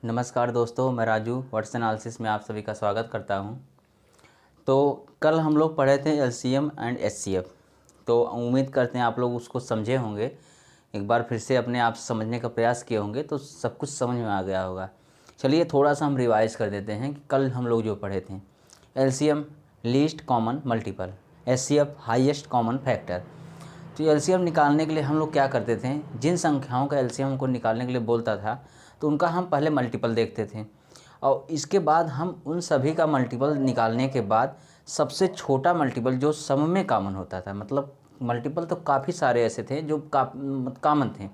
नमस्कार दोस्तों, मैं राजू वर्ड्स एनालिसिस में आप सभी का स्वागत करता हूं। तो कल हम लोग पढ़े थे एलसीएम एंड एचसीएफ। तो उम्मीद करते हैं आप लोग उसको समझे होंगे। एक बार फिर से अपने आप समझने का प्रयास किए होंगे तो सब कुछ समझ में आ गया होगा। चलिए थोड़ा सा हम रिवाइज़ कर देते हैं कि कल हम लोग जो पढ़े थे। LCM least common multiple, HCF highest common factor. तो एलसीएम निकालने के लिए हम लोग क्या करते थे, जिन संख्याओं का एलसीएम को निकालने के लिए बोलता था तो उनका हम पहले मल्टीपल देखते थे और इसके बाद हम उन सभी का मल्टीपल निकालने के बाद सबसे छोटा मल्टीपल जो सब में कॉमन होता था, मतलब मल्टीपल तो काफ़ी सारे ऐसे थे जो कॉमन थे,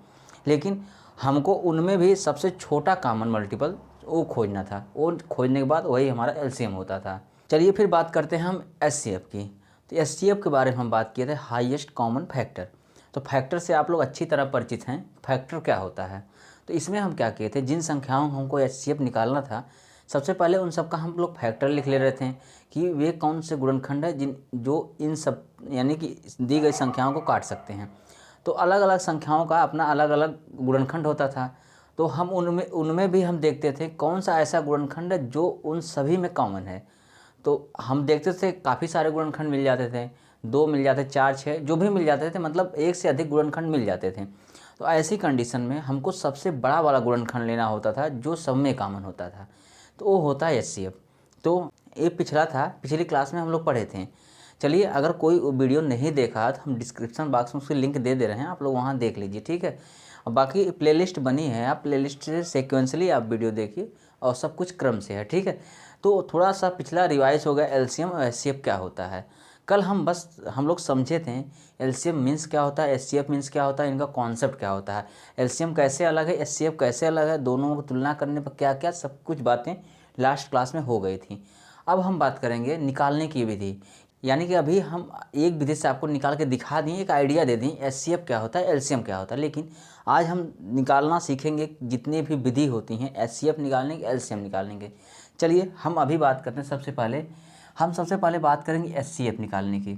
लेकिन हमको उनमें भी सबसे छोटा कॉमन मल्टीपल वो खोजना था। वो खोजने के बाद वही हमारा एलसीएम होता था। चलिए फिर बात करते हैं हम एचसीएफ की। तो एचसीएफ के बारे में हम बात किए थे, हाईएस्ट कॉमन फैक्टर। तो फैक्टर से आप लोग अच्छी तरह परिचित हैं, फैक्टर क्या होता है। तो इसमें हम क्या किए थे, जिन संख्याओं को हमको एचसीएफ निकालना था सबसे पहले उन सब का हम लोग फैक्टर लिख ले रहे थे कि वे कौन से गुणनखंड है जो इन सब यानी कि दी गई संख्याओं को काट सकते हैं। तो अलग अलग संख्याओं का अपना अलग अलग गुणनखंड होता था। तो हम उनमें भी हम देखते थे कौन सा ऐसा गुणनखंड है जो उन सभी में कॉमन है। तो हम देखते थे काफ़ी सारे गुणनखंड मिल जाते थे, 2 मिल जाते, 4, 6 जो भी मिल जाते थे, मतलब एक से अधिक गुणनखंड मिल जाते थे। तो ऐसी कंडीशन में हमको सबसे बड़ा वाला गुणनखंड लेना होता था जो सब में कॉमन होता था, तो वो होता है एचसीएफ। तो ये पिछला था, पिछली क्लास में हम लोग पढ़े थे। चलिए अगर कोई वीडियो नहीं देखा तो हम डिस्क्रिप्शन बॉक्स में उसकी लिंक दे रहे हैं, आप लोग वहाँ देख लीजिए, ठीक है। और बाकी प्लेलिस्ट बनी है, आप प्लेलिस्ट से सीक्वेंसली आप वीडियो देखिए और सब कुछ क्रम से है, ठीक है। तो थोड़ा सा पिछला रिवाइज हो गया, एलसीएम और एचसीएफ क्या होता है। कल हम लोग समझे थे एलसीएम मीन्स क्या होता है, एचसीएफ मीन्स क्या होता है, इनका कॉन्सेप्ट क्या होता है, एलसीएम कैसे अलग है, एचसीएफ कैसे अलग है, दोनों को तुलना करने पर क्या क्या सब कुछ बातें लास्ट क्लास में हो गई थी। अब हम बात करेंगे निकालने की विधि, यानी कि अभी हम एक विधि से आपको निकाल के दिखा दिए, एक आइडिया दे दी एचसीएफ क्या होता है, एलसीएम क्या होता है, लेकिन आज हम निकालना सीखेंगे जितनी भी विधि होती हैं एचसीएफ निकालने की, एलसीएम निकालने के। चलिए हम अभी बात करते हैं, सबसे पहले बात करेंगे एचसीएफ निकालने की।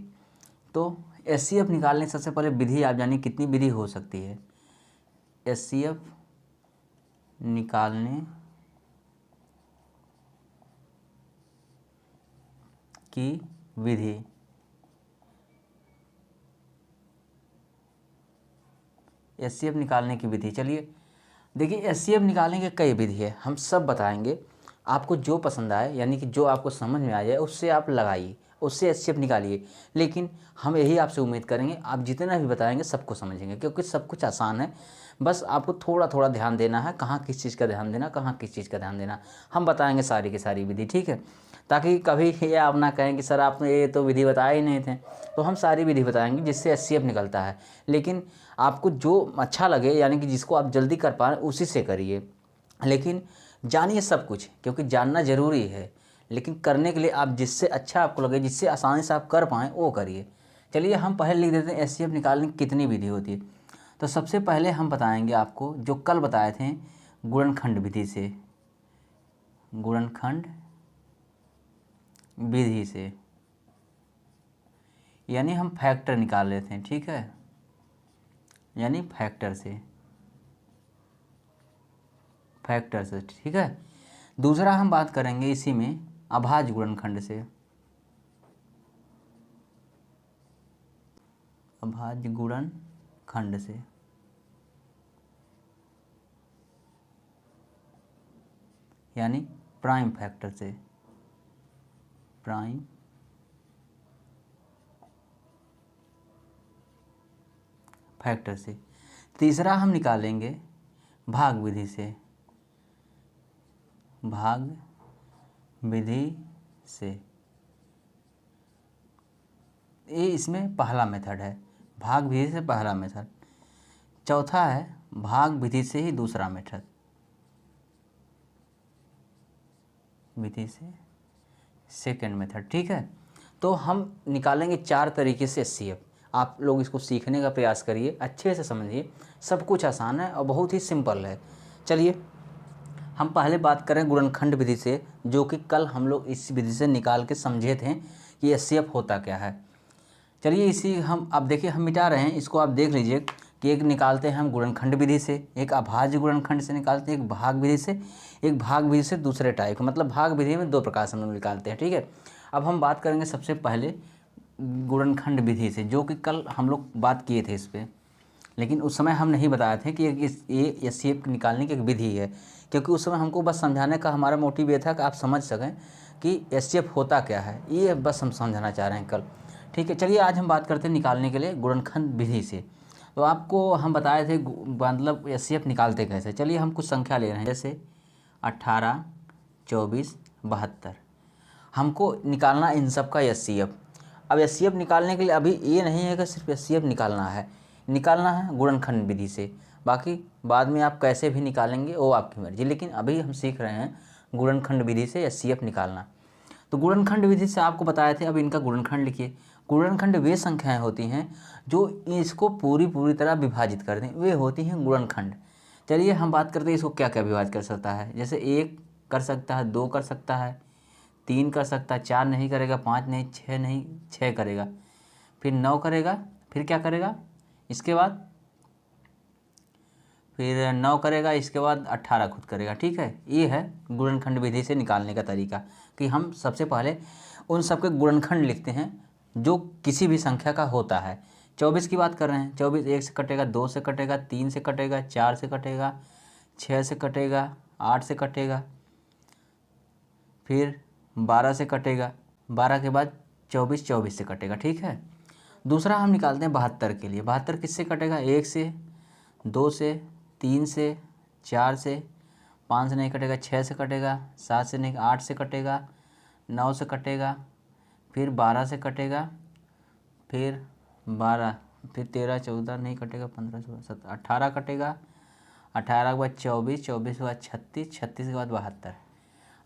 तो एचसीएफ निकालने सबसे पहले विधि आप जानिए कितनी विधि हो सकती है। एचसीएफ निकालने की विधि, एचसीएफ निकालने की विधि। चलिए देखिए, एचसीएफ निकालने के कई विधि है, हम सब बताएंगे, आपको जो पसंद आए यानी कि जो आपको समझ में आ जाए उससे आप लगाइए, उससे एचसीएफ निकालिए। लेकिन हम यही आपसे उम्मीद करेंगे आप जितना भी बताएंगे सबको समझेंगे, क्योंकि सब कुछ आसान है, बस आपको थोड़ा थोड़ा ध्यान देना है, कहाँ किस चीज़ का ध्यान देना, कहाँ किस चीज़ का ध्यान देना। हम बताएंगे सारी की सारी विधि, ठीक है, ताकि कभी ये आप ना कहें कि सर आपने ये तो विधि बताए ही नहीं थे। तो हम सारी विधि बताएंगे जिससे एचसीएफ निकलता है, लेकिन आपको जो अच्छा लगे यानी कि जिसको आप जल्दी कर पाएँ उसी से करिए, लेकिन जानिए सब कुछ, क्योंकि जानना ज़रूरी है, लेकिन करने के लिए आप जिससे अच्छा आपको लगे, जिससे आसानी से आप कर पाएँ वो करिए। चलिए हम पहले लिख देते हैं एचसीएफ निकालने की कितनी विधि होती है। तो सबसे पहले हम बताएंगे आपको जो कल बताए थे गुणनखंड विधि से, गुणनखंड विधि से, यानी हम फैक्टर निकाल लेते हैं, ठीक है, यानी फैक्टर से, ठीक है। दूसरा हम बात करेंगे इसी में अभाज्य गुणनखंड से, अभाज्य गुणनखंड से, यानी प्राइम फैक्टर से, प्राइम फैक्टर से। तीसरा हम निकालेंगे भाग विधि से, भाग विधि से, ये इसमें पहला मेथड है, भाग विधि से पहला मेथड। चौथा है भाग विधि से ही दूसरा मेथड, विधि से सेकेंड मेथड, ठीक है। तो हम निकालेंगे 4 तरीके से एचसीएफ। आप लोग इसको सीखने का प्रयास करिए, अच्छे से समझिए, सब कुछ आसान है और बहुत ही सिंपल है। चलिए हम पहले बात करें गुणनखंड विधि से, जो कि कल हम लोग इस विधि से निकाल के समझे थे कि एचसीएफ होता क्या है। चलिए इसी हम अब देखिए हम मिटा रहे हैं इसको, आप देख लीजिए कि एक निकालते हैं हम गुणनखंड विधि से, एक अभाज्य गुणनखंड से निकालते हैं, एक भाग विधि से, एक भाग विधि से दूसरे टाइप का, मतलब भाग विधि में 2 प्रकार से हम लोग निकालते हैं। ठीक है, अब हम बात करेंगे सबसे पहले गुणनखंड विधि से, जो कि कल हम लोग बात किए थे इस पर, लेकिन उस समय हम नहीं बताए थे कि ये एचसीएफ निकालने की एक विधि है, क्योंकि उस समय हमको बस समझाने का हमारा मोटिव ये था कि आप समझ सकें कि एचसीएफ होता क्या है, ये बस हम समझाना चाह रहे हैं कल। ठीक है, चलिए आज हम बात करते हैं निकालने के लिए गुणनखंड विधि से। तो आपको हम बताए थे मतलब एचसीएफ निकालते कैसे। चलिए हम कुछ संख्या ले रहे हैं, जैसे 18, 24, 72 हमको निकालना इन सब का एचसीएफ। अब एचसीएफ निकालने के लिए अभी ये नहीं है कि सिर्फ एचसीएफ निकालना है गुणनखंड विधि से, बाकी बाद में आप कैसे भी निकालेंगे वो आपकी मर्जी, लेकिन अभी हम सीख रहे हैं गुणनखंड विधि से एचसीएफ निकालना। तो गुणनखंड विधि से आपको बताए थे, अब इनका गुणनखंड लिखिए। गुणनखंड वे संख्याएं होती हैं जो इसको पूरी तरह विभाजित कर दें, वे होती हैं गुणनखंड। चलिए हम बात करते हैं इसको क्या क्या विभाजित कर सकता है। जैसे 1 कर सकता है, 2 कर सकता है, 3 कर सकता है, 4 नहीं करेगा, 5 नहीं, 6 नहीं, 6 करेगा, फिर 9 करेगा, फिर क्या करेगा, इसके बाद फिर 9 करेगा, इसके बाद 18 खुद करेगा। ठीक है, ये है गुणनखंड विधि से निकालने का तरीका, कि हम सबसे पहले उन सब के गुणनखंड लिखते हैं जो किसी भी संख्या का होता है। 24 की बात कर रहे हैं, 24 1 से कटेगा, 2 से कटेगा, 3 से कटेगा, 4 से कटेगा, 6 से कटेगा, 8 से कटेगा, फिर 12 से कटेगा, 12 के बाद 24 से कटेगा। ठीक है, दूसरा हम निकालते हैं 72 के लिए। 72 किससे कटेगा, 1 से, 2 से, 3 से, 4 से, 5 से नहीं कटेगा, 6 से कटेगा, 7 से नहीं, 8 से कटेगा, 9 से कटेगा, फिर 12 से कटेगा, फिर 12, फिर 13, 14 नहीं कटेगा, 15, 16, 17, 18 कटेगा, 18 के बाद 24, 24 के बाद 36, 36 के बाद 72।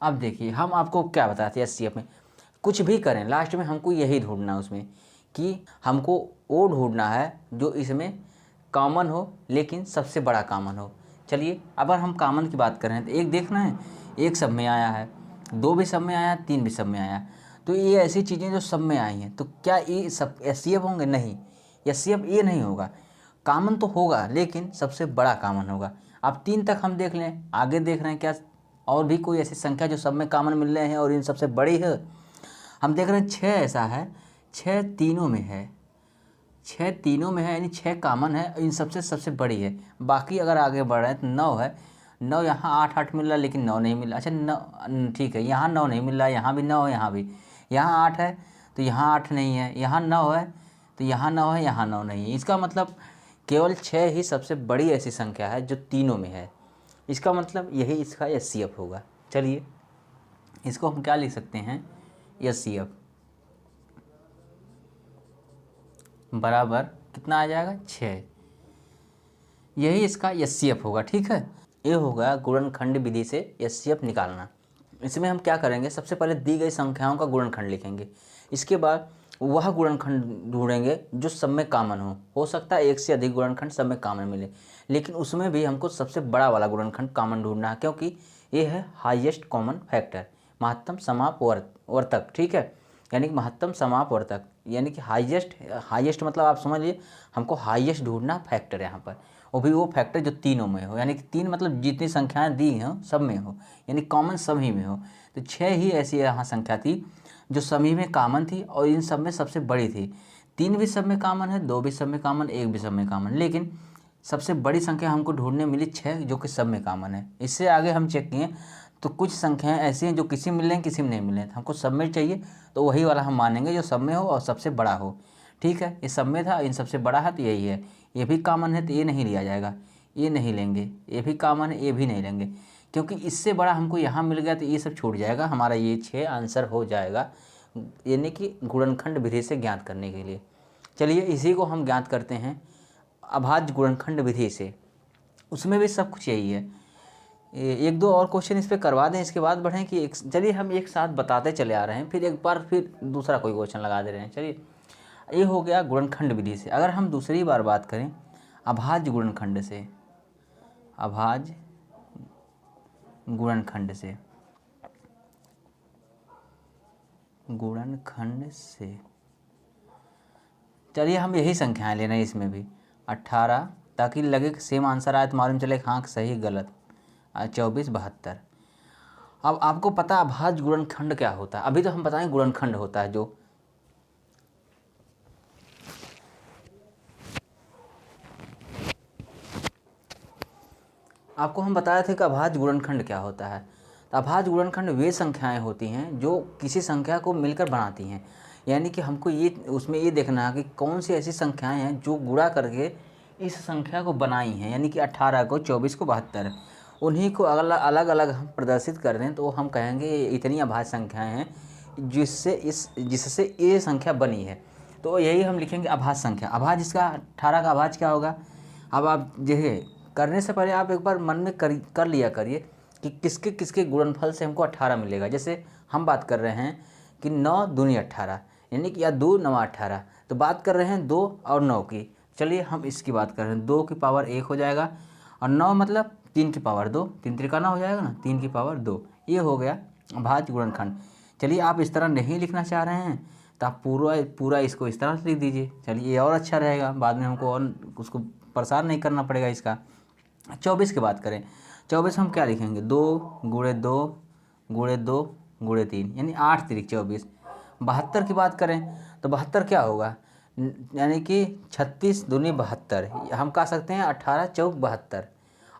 अब देखिए हम आपको क्या बताते हैं एचसीएफ में, कुछ भी करें लास्ट में हमको यही ढूंढना है उसमें, कि हमको वो ढूंढना है जो इसमें कॉमन हो, लेकिन सबसे बड़ा कॉमन हो। चलिए अगर हम कॉमन की बात करें तो एक देखना है, एक सब में आया है, 2 भी सब में आया, 3 भी सब में आया, तो ये ऐसी चीज़ें जो सब में आई हैं, तो क्या ये सब एचसीएफ होंगे? नहीं, एचसीएफ ये नहीं होगा। कॉमन तो होगा लेकिन सबसे बड़ा कॉमन होगा। अब 3 तक हम देख लें, आगे देख रहे हैं क्या और भी कोई ऐसी संख्या जो सब में कॉमन मिल रहे हैं और इन सबसे बड़ी है। हम देख रहे हैं 6 ऐसा है, 6 तीनों में है, 6 तीनों में है, यानी 6 कॉमन है, इन सबसे बड़ी है। बाकी अगर आगे बढ़ रहे हैं तो 9 है, 9 यहाँ 8 8 मिल रहा है लेकिन 9 नहीं मिल रहा। अच्छा 9 ठीक है, यहाँ 9 नहीं मिल रहा है, यहाँ भी 9 है, यहाँ भी, यहाँ 8 है तो यहाँ 8 नहीं है, यहाँ 9 है तो यहाँ 9 है, यहाँ 9 नहीं है। इसका मतलब केवल 6 ही सबसे बड़ी ऐसी संख्या है जो तीनों में है। इसका मतलब यही इसका एचसीएफ होगा। चलिए इसको हम क्या लिख सकते हैं, एचसीएफ बराबर कितना आ जाएगा, 6। यही इसका एचसीएफ होगा। ठीक है, ये होगा गुणनखंड विधि से एचसीएफ निकालना। इसमें हम क्या करेंगे, सबसे पहले दी गई संख्याओं का गुणनखंड लिखेंगे, इसके बाद वह गुणनखंड ढूंढेंगे जो सब में कॉमन हो सकता है एक से अधिक गुणनखंड सब में कॉमन मिले, लेकिन उसमें भी हमको सबसे बड़ा वाला गुणनखंड कॉमन ढूंढना है, क्योंकि ये है हाईएस्ट कॉमन फैक्टर, महत्तम समापवर्तक। ठीक है, यानी कि महत्तम समापवर्तक, यानी कि हाईएस्ट मतलब आप समझ लीजिए हमको हाईएस्ट ढूंढना फैक्टर यहाँ पर, वो भी वो फैक्टर जो तीनों में हो, यानी कि 3 मतलब जितनी संख्याएं दी हों सब में हो, यानी कॉमन सभी में हो। तो 6 ही ऐसी यहाँ संख्या थी जो सभी में कॉमन थी और इन सब में सबसे बड़ी थी। 3 भी सब में कॉमन है, 2 भी सब में कॉमन, 1 भी सब में कॉमन, लेकिन सबसे बड़ी संख्या हमको ढूंढने मिली 6 जो कि सब में कॉमन है। इससे आगे हम चेक किए तो कुछ संख्याएं ऐसी हैं जो किसी में मिले हैं किसी में नहीं मिले हैं, हमको सब में चाहिए तो वही वाला हम मानेंगे जो सब में हो और सबसे बड़ा हो। ठीक है, ये सब में था, इन सबसे बड़ा है तो यही है। ये भी कॉमन है तो ये नहीं लिया जाएगा, ये नहीं लेंगे, ये भी कॉमन है ये भी नहीं लेंगे, क्योंकि इससे बड़ा हमको यहाँ मिल गया तो ये सब छूट जाएगा, हमारा ये 6 आंसर हो जाएगा, यानी कि गुणनखंड विधि से ज्ञात करने के लिए। चलिए इसी को हम ज्ञात करते हैं अभाज्य गुणनखंड विधि से, उसमें भी सब कुछ यही है। 1-2 और क्वेश्चन इस पर करवा दें, इसके बाद बढ़ें कि चलिए हम एक साथ बताते चले आ रहे हैं, फिर एक बार फिर दूसरा कोई क्वेश्चन लगा दे रहे हैं। चलिए ये हो गया गुणनखंड विधि से। अगर हम दूसरी बार बात करें अभाज्य गुणनखंड से, अभाज्य गुणनखंड से, चलिए हम यही संख्याएं ले रहे हैं, इसमें भी 18, ताकि लगे कि सेम आंसर आए तो मालूम चले हाँ सही गलत। 24 72। अब आपको पता अभाज्य गुणनखंड क्या होता है? अभी तो हम बताएं गुणनखंड होता है जो आपको हम बताए थे कि अभाज्य गुणनखंड क्या होता है। तो अभाज्य गुणनखंड वे संख्याएं होती हैं जो किसी संख्या को मिलकर बनाती हैं। यानी कि हमको ये उसमें ये देखना है कि कौन सी ऐसी संख्याएं हैं जो गुणा करके इस संख्या को बनाई हैं, यानी कि 18 को 24 को 72, उन्हीं को अलग अलग हम प्रदर्शित कर दें तो हम कहेंगे इतनी अभाज्य संख्याएँ हैं जिससे ये संख्या बनी है। तो यही हम लिखेंगे अभाज्य संख्या। अभाज्य इसका 18 का अभाज्य क्या होगा? अब आप जो है करने से पहले आप एक बार मन में कर लिया करिए कि किसके किसके गुणनफल से हमको 18 मिलेगा। जैसे हम बात कर रहे हैं कि 9 दूनी 18, यानी कि या 2 9 18, तो बात कर रहे हैं 2 और 9 की। चलिए हम इसकी बात कर रहे हैं, 2 की पावर 1 हो जाएगा और 9 मतलब 3 की पावर 2, 3 त्रिकाना हो जाएगा ना, 3 की पावर 2। ये हो गया अभाज्य गुणनखंड। चलिए आप इस तरह नहीं लिखना चाह रहे हैं तो आप पूरा इसको इस तरह से लिख दीजिए। चलिए ये और अच्छा रहेगा, बाद में हमको और उसको परेशान नहीं करना पड़ेगा इसका। 24 की बात करें, 24 हम क्या लिखेंगे? 2 गुणे 2 गुणे 2 गुणे 3, यानी 8 तिरिक 24। 72 की बात करें तो 72 क्या होगा? यानी कि 36 दूनी 72, हम कह सकते हैं 18 चौक 72।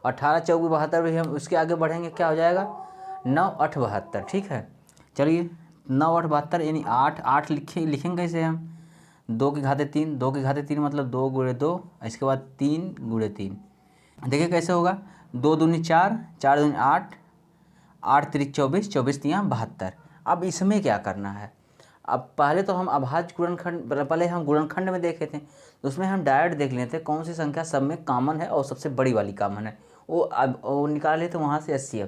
18 चौक 72 भी हम उसके आगे बढ़ेंगे क्या हो जाएगा? 9 8 72। ठीक है, चलिए 9 8 72 यानी 8 लिखेंगे इसे हम। 2 की घाते 3, 2 की घाते 3 मतलब 2 गुणे 2, इसके बाद 3 गुणे 3। देखिए कैसे होगा? 2 दूनी 4, 4 दूनी 8, 8 तिरिक 24, 24 तियाँ 72। अब इसमें क्या करना है? अब पहले तो हम अभाज्य गुणनखंड, पहले हम गुणनखंड में देखे थे तो उसमें हम डायरेक्ट देख लेते कौन सी संख्या सब में कॉमन है और सबसे बड़ी वाली कॉमन है, वो निकाल लेते वहाँ से HCF।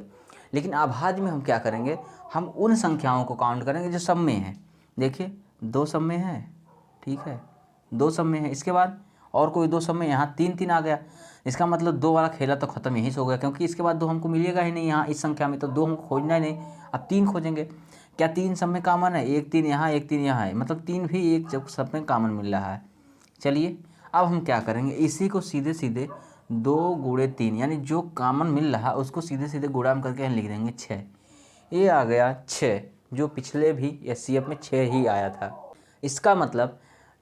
लेकिन अभाज्य में हम क्या करेंगे? हम उन संख्याओं को काउंट करेंगे जो सब में है। देखिए 2 सब में है, ठीक है, 2 सब में है, इसके बाद और कोई 2 सब में, यहाँ 3 3 आ गया। इसका मतलब 2 वाला खेला तो ख़त्म यहीं से हो गया, क्योंकि इसके बाद 2 हमको मिलेगा ही नहीं यहाँ इस संख्या में, तो 2 हमको खोजना ही नहीं। अब 3 खोजेंगे। क्या 3 सब में कॉमन है? 1 3 यहाँ 1 3 यहाँ है, मतलब 3 भी एक जब सब में कॉमन मिल रहा है। चलिए अब हम क्या करेंगे? इसी को सीधे सीधे 2 गुणे 3, यानी जो कॉमन मिल रहा है उसको सीधे सीधे गुणा में करके हम लिख देंगे 6। ये आ गया 6, जो पिछले भी HCF में 6 ही आया था। इसका मतलब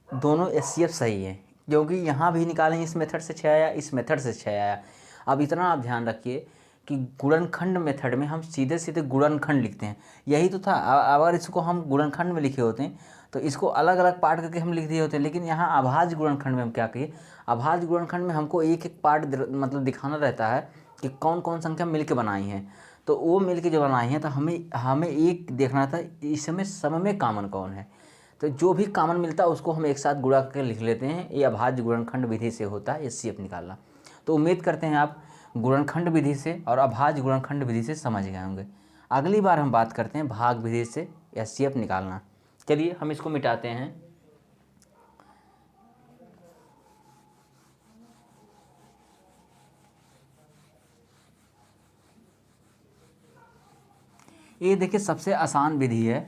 दोनों HCF सही है, क्योंकि यहाँ भी निकालें इस मेथड से 6 आया, इस मेथड से 6 आया। अब इतना आप ध्यान रखिए कि गुणनखंड मेथड में हम सीधे सीधे गुणनखंड लिखते हैं, यही तो था। अगर इसको हम गुणनखंड में लिखे होते हैं तो इसको अलग अलग पार्ट करके हम लिख दिए होते हैं। लेकिन यहाँ अभाज्य गुणनखंड में हम क्या किए? अभाज्य गुणनखंड में हमको एक एक पार्ट मतलब दिखाना रहता है कि कौन कौन संख्या मिल के बनाई हैं। तो वो मिल के जो बनाई हैं तो हमें एक देखना था इसमें सब में कॉमन कौन है। तो जो भी कॉमन मिलता है उसको हम एक साथ गुणा करके लिख लेते हैं। ये अभाज्य गुणनखंड विधि से होता है HCF निकालना। तो उम्मीद करते हैं आप गुणनखंड विधि से और अभाज्य गुणनखंड विधि से समझ गए होंगे। अगली बार हम बात करते हैं भाग विधि से HCF निकालना। चलिए हम इसको मिटाते हैं। ये देखिए सबसे आसान विधि है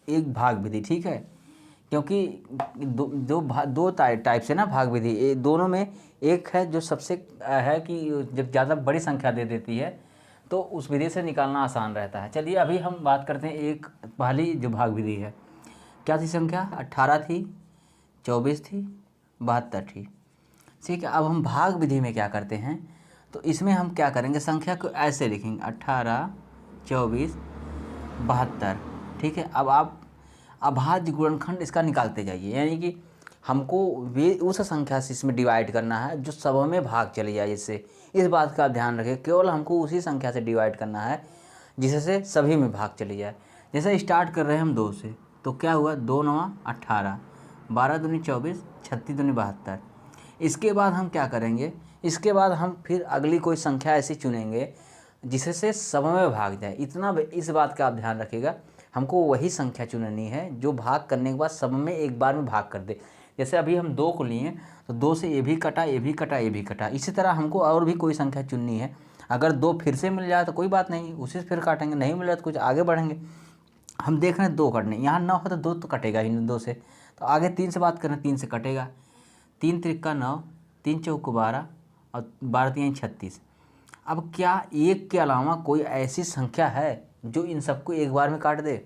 एक भाग विधि, ठीक है, क्योंकि दो टाइप से ना भाग विधि, ये दोनों में एक है जो सबसे है कि जब ज़्यादा बड़ी संख्या दे देती है तो उस विधि से निकालना आसान रहता है। चलिए अभी हम बात करते हैं एक पहली जो भाग विधि है। क्या थी संख्या? 18 थी, 24 थी, 72 थी, ठीक है। अब हम भाग विधि में क्या करते हैं? तो इसमें हम क्या करेंगे? संख्या को ऐसे लिखेंगे 18 24 72, ठीक है। अब आप अभाज्य गुणनखंड इसका निकालते जाइए, यानी कि हमको वे उस संख्या से इसमें डिवाइड करना है जो सब में भाग चली जाए। इससे इस बात का आप ध्यान रखें, केवल हमको उसी संख्या से डिवाइड करना है जिससे सभी में भाग चली जाए। जैसे स्टार्ट कर रहे हैं हम 2 से, तो क्या हुआ? 2 9 18, 12 दूनी 24, 36 दूनी 72। इसके बाद हम क्या करेंगे? इसके बाद हम फिर अगली कोई संख्या ऐसी चुनेंगे जिससे सब में भाग जाए। इतना इस बात का आप ध्यान रखिएगा, हमको वही संख्या चुननी है जो भाग करने के बाद सब में एक बार में भाग कर दे। जैसे अभी हम 2 को लिए तो 2 से ये भी कटा, ये भी कटा, ये भी कटा। इसी तरह हमको और भी कोई संख्या चुननी है। अगर 2 फिर से मिल जाए तो कोई बात नहीं, उसी से फिर काटेंगे, नहीं मिला तो कुछ आगे बढ़ेंगे। हम देख रहे हैं 2 कटने, यहाँ 9 है तो 2 तो कटेगा ही 2 से। तो आगे 3 से बात करें, 3 से कटेगा, 3 त्रिक का 9, 3 चौको 12 और 12 3 36। अब क्या एक के अलावा कोई ऐसी संख्या है जो इन सबको एक बार में काट दे?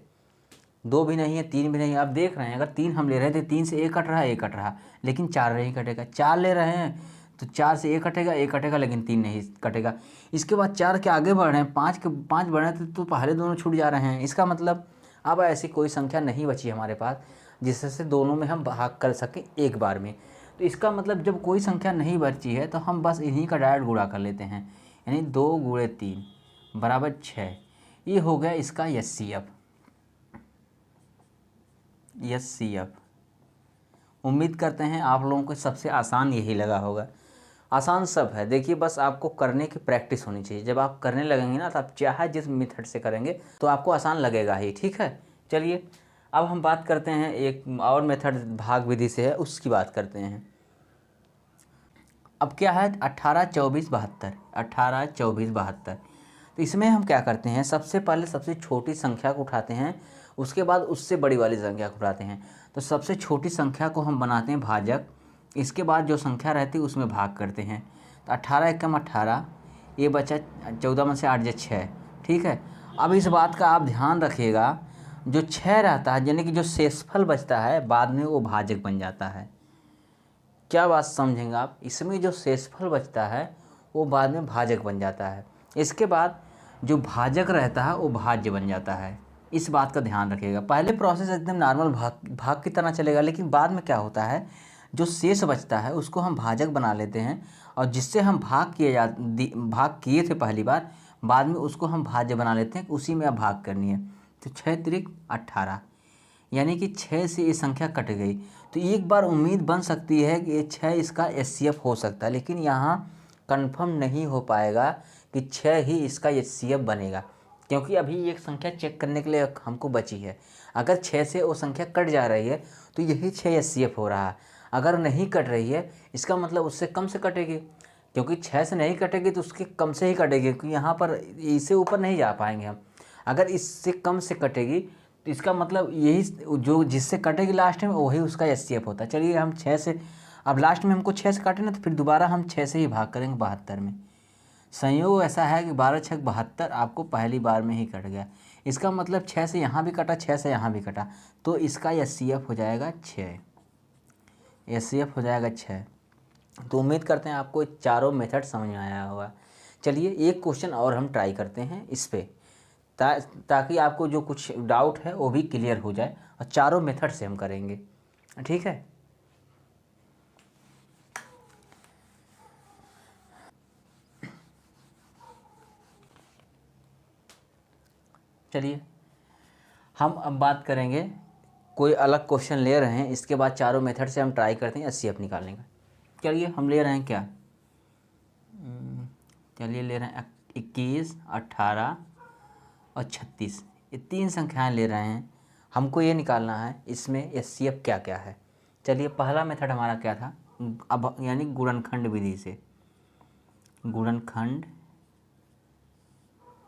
2 भी नहीं है, 3 भी नहीं है। आप देख रहे हैं अगर 3 हम ले रहे थे, 3 से 1 कट रहा है, 1 कट रहा, लेकिन 4 नहीं कटेगा। 4 ले रहे हैं तो 4 से 1 कटेगा, 1 कटेगा, लेकिन 3 नहीं कटेगा। इसके बाद 4 के आगे बढ़ रहे हैं, 5 के 5 बढ़ रहे हैं तो पहले दोनों छूट जा रहे हैं। इसका मतलब अब ऐसी कोई संख्या नहीं बची हमारे पास जिससे दोनों में हम भाग कर सकें एक बार में। तो इसका मतलब जब कोई संख्या नहीं बची है तो हम बस इन्हीं का डायरेक्ट गुणा कर लेते हैं, यानी 2 गुणे 3 बराबर 6। ये हो गया इसका एचसीएफ। उम्मीद करते हैं आप लोगों को सबसे आसान यही लगा होगा। आसान सब है, देखिए बस आपको करने की प्रैक्टिस होनी चाहिए। जब आप करने लगेंगे ना तो आप चाहे जिस मेथड से करेंगे तो आपको आसान लगेगा ही, ठीक है। चलिए अब हम बात करते हैं एक और मेथड भाग विधि से है, उसकी बात करते हैं। अब क्या है 18 24 72, 18 24 72। तो इसमें हम क्या करते हैं, सबसे पहले सबसे छोटी संख्या को उठाते हैं, उसके बाद उससे बड़ी वाली संख्या को उठाते हैं। तो सबसे छोटी संख्या को हम बनाते हैं भाजक, इसके बाद जो संख्या रहती है उसमें भाग करते हैं। तो 18 एकम 18, ये बचा 14 में से 8 जा 6, ठीक है। अब इस बात का आप ध्यान रखिएगा, जो 6 रहता है यानी कि जो शेषफल बचता है बाद में वो भाजक बन जाता है। क्या बात समझेंगे आप, इसमें जो शेषफल बचता है वो बाद में भाजक बन जाता है। इसके बाद जो भाजक रहता है वो भाज्य बन जाता है। इस बात का ध्यान रखिएगा। पहले प्रोसेस एकदम नॉर्मल भाग की तरह चलेगा, लेकिन बाद में क्या होता है, जो शेष बचता है उसको हम भाजक बना लेते हैं, और जिससे हम भाग किए थे पहली बार, बाद में उसको हम भाज्य बना लेते हैं, उसी में अब भाग करनी है। तो 6 त्रिक 18, यानी कि 6 से ये संख्या कट गई। तो एक बार उम्मीद बन सकती है कि ये 6 इसका एचसीएफ हो सकता है, लेकिन यहाँ कंफर्म नहीं हो पाएगा कि 6 ही इसका एचसीएफ बनेगा, क्योंकि अभी एक संख्या चेक करने के लिए हमको बची है। अगर 6 से वो संख्या कट जा रही है तो यही 6 एचसीएफ हो रहा है। अगर नहीं कट रही है इसका मतलब उससे कम से कटेगी, क्योंकि 6 से नहीं कटेगी तो उसके कम से ही कटेगी, क्योंकि यहाँ पर इससे ऊपर नहीं जा पाएंगे हम। अगर इससे कम से कटेगी तो इसका मतलब यही जो जिससे कटेगी लास्ट में वही उसका एचसीएफ होता है। चलिए हम 6 से, अब लास्ट में हमको 6 से काटे ना, तो फिर दोबारा हम 6 से ही भाग करेंगे 72 में। संयोग ऐसा है कि 12 छक 72 आपको पहली बार में ही कट गया। इसका मतलब 6 से यहाँ भी कटा, 6 से यहाँ भी कटा, तो इसका एचसीएफ हो जाएगा 6, एचसीएफ हो जाएगा 6। तो उम्मीद करते हैं आपको चारों मेथड समझ में आया होगा। चलिए एक क्वेश्चन और हम ट्राई करते हैं इस पर, ताकि आपको जो कुछ डाउट है वो भी क्लियर हो जाए, और चारों मेथड से हम करेंगे, ठीक है। चलिए हम अब बात करेंगे, कोई अलग क्वेश्चन ले रहे हैं, इसके बाद चारों मेथड से हम ट्राई करते हैं एचसीएफ निकालने का। चलिए हम ले रहे हैं क्या, चलिए ले रहे हैं 21, 18 और 36, ये 3 संख्याएं ले रहे हैं। हमको ये निकालना है इसमें एचसीएफ क्या क्या है। चलिए पहला मेथड हमारा क्या था, अब यानी गुणनखंड विधि से, गुणनखंड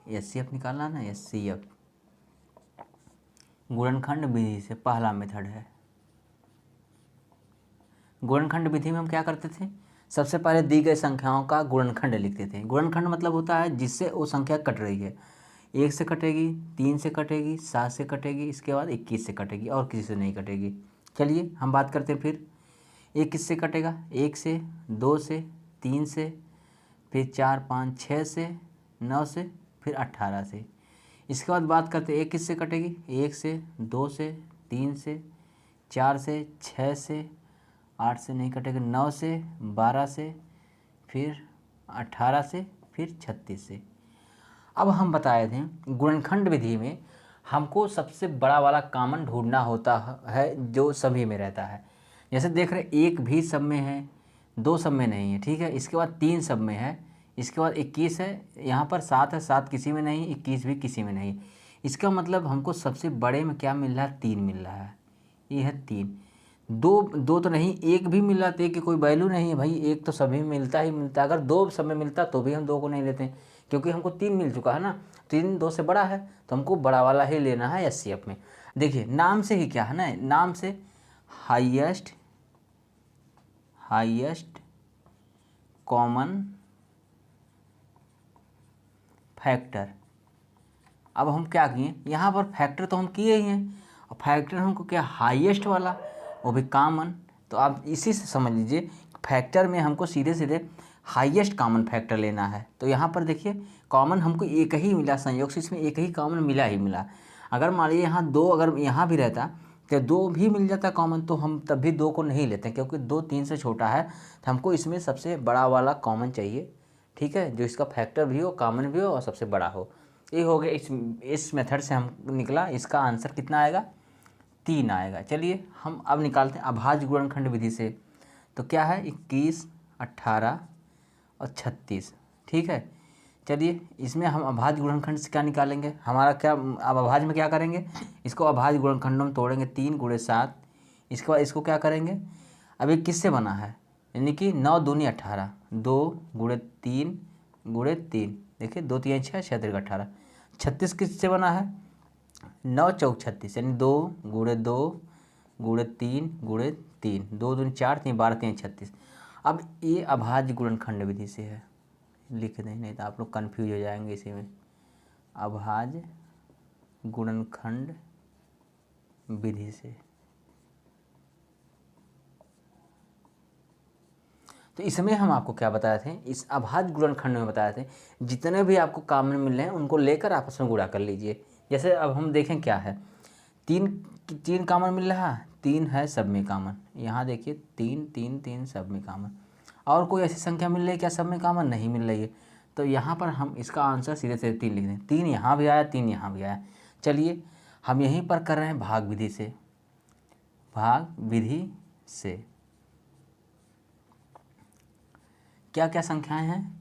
एचसीएफ निकालना ना, एचसीएफ गुणनखंड विधि से पहला मेथड है। गुणनखंड विधि में हम क्या करते थे, सबसे पहले दी गई संख्याओं का गुणनखंड लिखते थे। गुणनखंड मतलब होता है जिससे वो संख्या कट रही है, 1 से कटेगी, 3 से कटेगी, 7 से कटेगी, इसके बाद 21 से कटेगी, और किसी से नहीं कटेगी। चलिए हम बात करते हैं फिर, 1 किससे कटेगा, 1 से, 2 से, 3 से, फिर 4 5 6 से, 9 से, फिर 18 से। इसके बाद बात करते हैं 1 किससे कटेगी, 1 से, 2 से, 3 से, 4 से, 6 से, 8 से नहीं कटेगी, 9 से, 12 से, फिर 18 से, फिर 36 से। अब हम बताए थे गुणनखंड विधि में हमको सबसे बड़ा वाला कॉमन ढूंढना होता है जो सभी में रहता है। जैसे देख रहे 1 भी सब में है, 2 सब में नहीं है, ठीक है। इसके बाद 3 सब में है, इसके बाद 21 है, यहाँ पर 7 है, 7 किसी में नहीं, 21 भी किसी में नहीं। इसका मतलब हमको सबसे बड़े में क्या मिल रहा है, 3 मिल रहा है, ये है 3। 2 तो नहीं, 1 भी मिल रहा, तो 1 की कोई वैल्यू नहीं है भाई, 1 तो सभी मिलता ही मिलता है। अगर 2 सब में मिलता तो भी हम 2 को नहीं लेते हैं, क्योंकि हमको 3 मिल चुका है ना, 3 2 से बड़ा है, तो हमको बड़ा वाला ही लेना है एचसीएफ में। देखिए नाम से ही क्या है ना, नाम से हाईएस्ट कॉमन फैक्टर। अब हम क्या किए, यहाँ पर फैक्टर तो हम किए ही हैं, और फैक्टर हमको क्या, हाईएस्ट वाला, वो भी कॉमन। तो आप इसी से समझ लीजिए फैक्टर में हमको सीधे सीधे हाईएस्ट कॉमन फैक्टर लेना है। तो यहाँ पर देखिए कॉमन हमको एक ही मिला, संयोग से इसमें एक ही कॉमन मिला ही मिला। अगर मान लीजिए यहाँ दो अगर यहाँ भी रहता तो दो भी मिल जाता कॉमन, तो हम तब भी दो को नहीं लेते, क्योंकि दो 3 से छोटा है, तो हमको इसमें सबसे बड़ा वाला कॉमन चाहिए। ठीक है, जो इसका फैक्टर भी हो, कॉमन भी हो और सबसे बड़ा हो। ये हो गया, इस मेथड से हम निकला, इसका आंसर कितना आएगा, 3 आएगा। चलिए हम अब निकालते हैं अभाज्य गुणनखंड विधि से। तो क्या है, 21, 18 और 36। ठीक है, चलिए इसमें हम अभाज्य गुणनखंड से क्या निकालेंगे, हमारा क्या, अब अभाज्य में क्या करेंगे, इसको अभाज्य गुणनखंडों में तोड़ेंगे, 3 × 7। इसके बाद इसको क्या करेंगे, अब ये किससे बना है, यानी कि 9 दूनी 18, 2 × 3 × 3, देखिए 2 3 6, 6 3 18। 36 किससे बना है, 9 चौक 36, यानी 2 × 2 × 3 × 3, 2 दूनी 4, 3 12, 3 36। अब ये अभाज्य गुणनखंड विधि से है, लिख दें नहीं तो आप लोग कन्फ्यूज हो जाएंगे इसी में। अभाज्य गुणनखंड विधि से, तो इसमें हम आपको क्या बताए थे, इस अभाज्य गुणनखंड में बताए थे जितने भी आपको कॉमन मिल रहे हैं उनको लेकर आपस में गुणा कर लीजिए। जैसे अब हम देखें क्या है, 3 कॉमन मिल रहा है, 3 है सब में कॉमन, यहाँ देखिए 3 3 3 सब में कॉमन। और कोई ऐसी संख्या मिल रही है क्या सब में कॉमन, नहीं मिल रही है, तो यहाँ पर हम इसका आंसर सीधे सीधे 3 लिख दें। 3 यहाँ भी आया, 3 यहाँ भी आया। चलिए हम यहीं पर कर रहे हैं भाग विधि से, भाग विधि से क्या क्या संख्याएं हैं,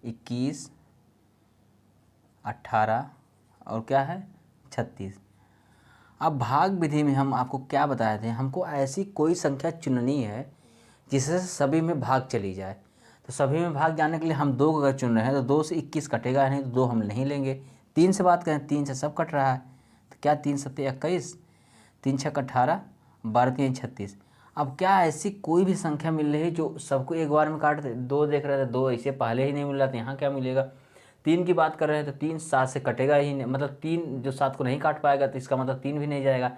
21, 18 और क्या है 36। अब भाग विधि में हम आपको क्या बताए थे, हमको ऐसी कोई संख्या चुननी है जिससे सभी में भाग चली जाए। तो सभी में भाग जाने के लिए हम 2 अगर चुन रहे हैं तो 2 से 21 कटेगा नहीं, तो 2 हम नहीं लेंगे। 3 से बात करें, 3 से सब कट रहा है, तो क्या 3 7 21, 3 6 18, 12 3 36। अब क्या ऐसी कोई भी संख्या मिल रही है जो सबको एक बार में काट दे, 2 देख रहे थे, 2 ऐसे पहले ही नहीं मिल रहा था, यहाँ क्या मिलेगा। 3 की बात कर रहे हैं तो 3 7 से कटेगा ही नहीं, मतलब 3 जो 7 को नहीं काट पाएगा तो इसका मतलब 3 भी नहीं जाएगा।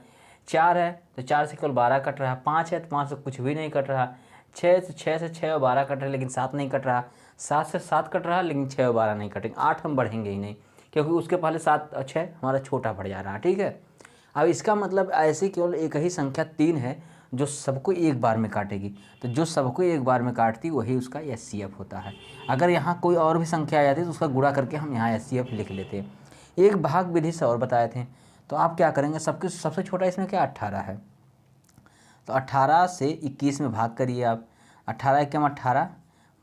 4 है तो 4 से केवल 12 कट रहा है, 5 है तो 5 से कुछ भी नहीं कट रहा, 6 से 6 और 12 कट रहा है लेकिन 7 नहीं कट रहा, 7 से 7 कट रहा है लेकिन 6 और 12 नहीं कटेंगे, 8 हम बढ़ेंगे ही नहीं, क्योंकि उसके पहले 7 और 6 हमारा छोटा पड़ जा रहा है। ठीक है, अब इसका मतलब ऐसी केवल एक ही संख्या 3 है जो सबको एक बार में काटेगी, तो जो सबको एक बार में काटती वही उसका एचसीएफ होता है। अगर यहाँ कोई और भी संख्या आ जाती तो उसका गुणा करके हम यहाँ एचसीएफ लिख लेते हैं। एक भाग विधि से और बताए थे, तो आप क्या करेंगे, सबसे छोटा इसमें क्या 18 है, तो 18 से 21 में भाग करिए आप, 18 एकम 18,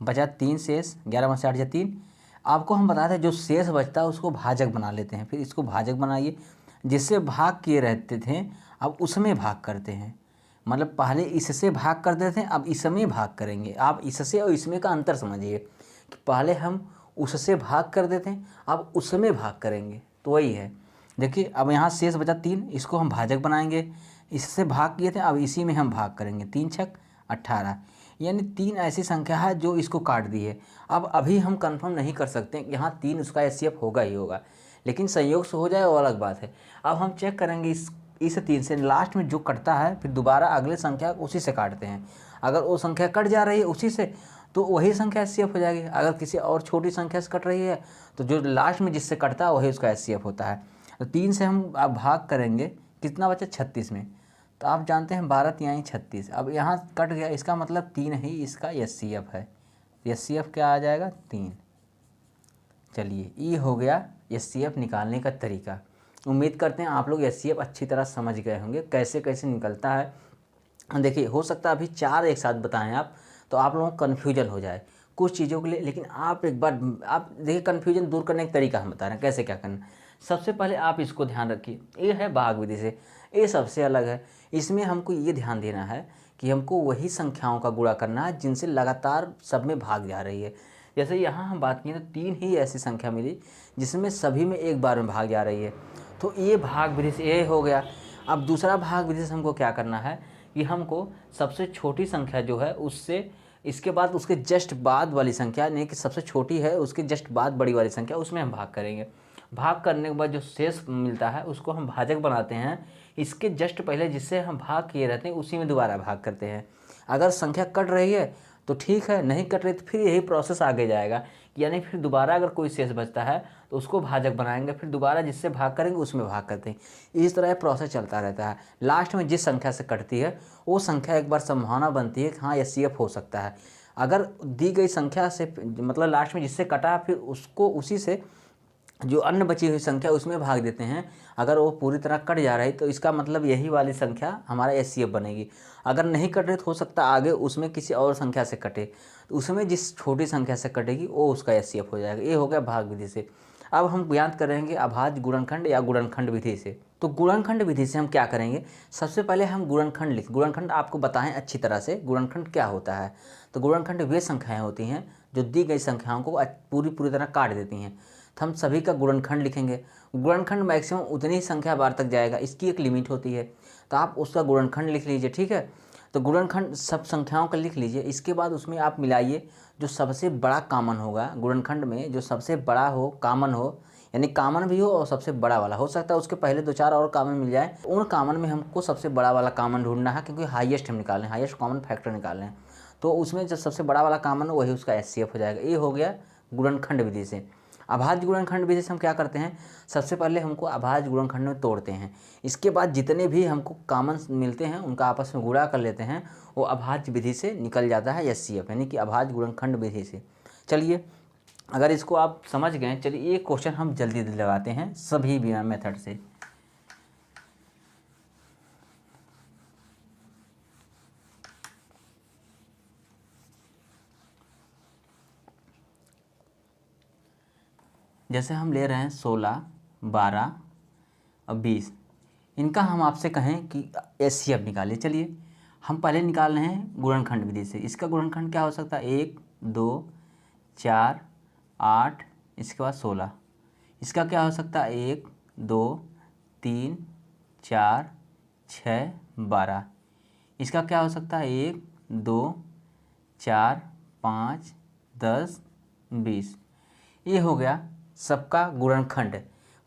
बचा 3 शेष, 11 में से 8 या 3। आपको हम बताते हैं जो शेष बचता है उसको भाजक बना लेते हैं, फिर इसको भाजक बनाइए, जिससे भाग किए रहते थे अब उसमें भाग करते हैं, मतलब पहले इससे भाग करते थे अब इसमें भाग करेंगे। आप इससे और इसमें का अंतर समझिए कि पहले हम उससे भाग कर देते हैं अब उसमें भाग करेंगे, तो वही है। देखिए अब यहाँ शेष बचा 3, इसको हम भाजक बनाएंगे, इससे भाग किए थे अब इसी में हम भाग करेंगे, 3 छक 18, यानी 3 ऐसी संख्या है जो इसको काट दी है। अब अभी हम कंफर्म नहीं कर सकते कि यहाँ 3 उसका एचसीएफ होगा ही होगा, लेकिन संयोग से हो जाए वो अलग बात है। अब हम चेक करेंगे इस 3 से लास्ट में जो कटता है फिर दोबारा अगले संख्या उसी से काटते हैं, अगर वो संख्या कट जा रही है उसी से तो वही संख्या एचसीएफ हो जाएगी, अगर किसी और छोटी संख्या से कट रही है तो जो लास्ट में जिससे कटता है वही उसका एचसीएफ होता है। तो 3 से हम अब भाग करेंगे, कितना बचा 36 में, तो आप जानते हैं 12 तिहाई 36, अब यहाँ कट गया, इसका मतलब 3 ही इसका एचसीएफ है, एचसीएफ क्या आ जाएगा 3। चलिए ये हो गया एचसीएफ निकालने का तरीका। उम्मीद करते हैं आप लोग एचसीएफ अच्छी तरह समझ गए होंगे कैसे कैसे निकलता है। देखिए हो सकता है अभी 4 एक साथ बताएं आप तो आप लोगों को कन्फ्यूजन हो जाए कुछ चीज़ों के लिए, लेकिन आप एक बार आप देखिए कन्फ्यूजन दूर करने का तरीका हम बता रहे हैं कैसे क्या करना। सबसे पहले आप इसको ध्यान रखिए, ये है भाग विधि से, ये सबसे अलग है। इसमें हमको ये ध्यान देना है कि हमको वही संख्याओं का गुणा करना है जिनसे लगातार सब में भाग जा रही है। जैसे यहाँ हम बात किए तो 3 ही ऐसी संख्या मिली जिसमें सभी में एक बार में भाग जा रही है, तो ये भाग विधि से ये हो गया। अब दूसरा भाग विधि से हमको क्या करना है कि हमको सबसे छोटी संख्या जो है उससे इसके बाद उसके जस्ट बाद वाली संख्या, यानी कि सबसे छोटी है उसके जस्ट बाद बड़ी वाली संख्या, उसमें हम भाग करेंगे। भाग करने के बाद जो शेष मिलता है उसको हम भाजक बनाते हैं। इसके जस्ट पहले जिससे हम भाग किए रहते हैं उसी में दोबारा भाग करते हैं। अगर संख्या कट रही है तो ठीक है, नहीं कट रही तो फिर यही प्रोसेस आगे जाएगा, यानी फिर दोबारा अगर कोई शेष बचता है तो उसको भाजक बनाएंगे, फिर दोबारा जिससे भाग करेंगे उसमें भाग करते हैं। इस तरह प्रोसेस चलता रहता है। लास्ट में जिस संख्या से कटती है वो संख्या एक बार संभावना बनती है कि हाँ एचसीएफ हो सकता है। अगर दी गई संख्या से मतलब लास्ट में जिससे कटा फिर उसको उसी से जो अन्य बची हुई संख्या उसमें भाग देते हैं। अगर वो पूरी तरह कट जा रही तो इसका मतलब यही वाली संख्या हमारा एचसीएफ बनेगी। अगर नहीं कट रही तो हो सकता है आगे उसमें किसी और संख्या से कटे, तो उसमें जिस छोटी संख्या से कटेगी वो उसका एचसीएफ हो जाएगा। ये हो गया भाग विधि से। अब हम ज्ञात करेंगे अभाज्य गुणनखंड या गुणनखंड विधि से। तो गुणनखंड विधि से हम क्या करेंगे, सबसे पहले हम गुणनखंड गुणनखंड आपको बताएं अच्छी तरह से गुणनखंड क्या होता है। तो गुणनखंड वे संख्याएँ होती हैं जो दी गई संख्याओं को पूरी तरह काट देती हैं। तो हम सभी का गुणनखंड लिखेंगे। गुणनखंड मैक्सिमम उतनी ही संख्या बार तक जाएगा, इसकी एक लिमिट होती है, तो आप उसका गुणनखंड लिख लीजिए। ठीक है, तो गुणनखंड सब संख्याओं का लिख लीजिए। इसके बाद उसमें आप मिलाइए जो सबसे बड़ा कॉमन होगा गुणनखंड में, जो सबसे बड़ा हो कॉमन हो, यानी कॉमन भी हो और सबसे बड़ा वाला हो सकता है उसके पहले 2-4 और कॉमन मिल जाए। उन कॉमन में हमको सबसे बड़ा वाला कॉमन ढूंढना है, क्योंकि हाईएस्ट हम निकालें, हाईएस्ट कॉमन फैक्टर निकालें। तो उसमें जो सबसे बड़ा वाला कॉमन हो वही उसका एचसीएफ हो जाएगा। ये हो गया गुणनखंड विधि से। अभाज्य गुणनखंड विधि से हम क्या करते हैं, सबसे पहले हमको अभाज्य गुणनखंड में तोड़ते हैं। इसके बाद जितने भी हमको कॉमन मिलते हैं उनका आपस में गुणा कर लेते हैं, वो अभाज्य विधि से निकल जाता है एचसीएफ, यानी कि अभाज्य गुणनखंड विधि से। चलिए अगर इसको आप समझ गए, चलिए एक क्वेश्चन हम जल्दी लगाते हैं सभी बिना मेथड से। जैसे हम ले रहे हैं 16, 12 और 20, इनका हम आपसे कहें कि एचसीएफ निकालिए। चलिए हम पहले निकाल रहे हैं गुणनखंड विधि से। इसका गुणनखंड क्या हो सकता है, 1, 2, 4, 8, इसके बाद 16। इसका क्या हो सकता है, 1, 2, 3, 4, 6, 12। इसका क्या हो सकता है, 1, 2, 4, 5, 10, 20। ये हो गया सबका गुणनखंड।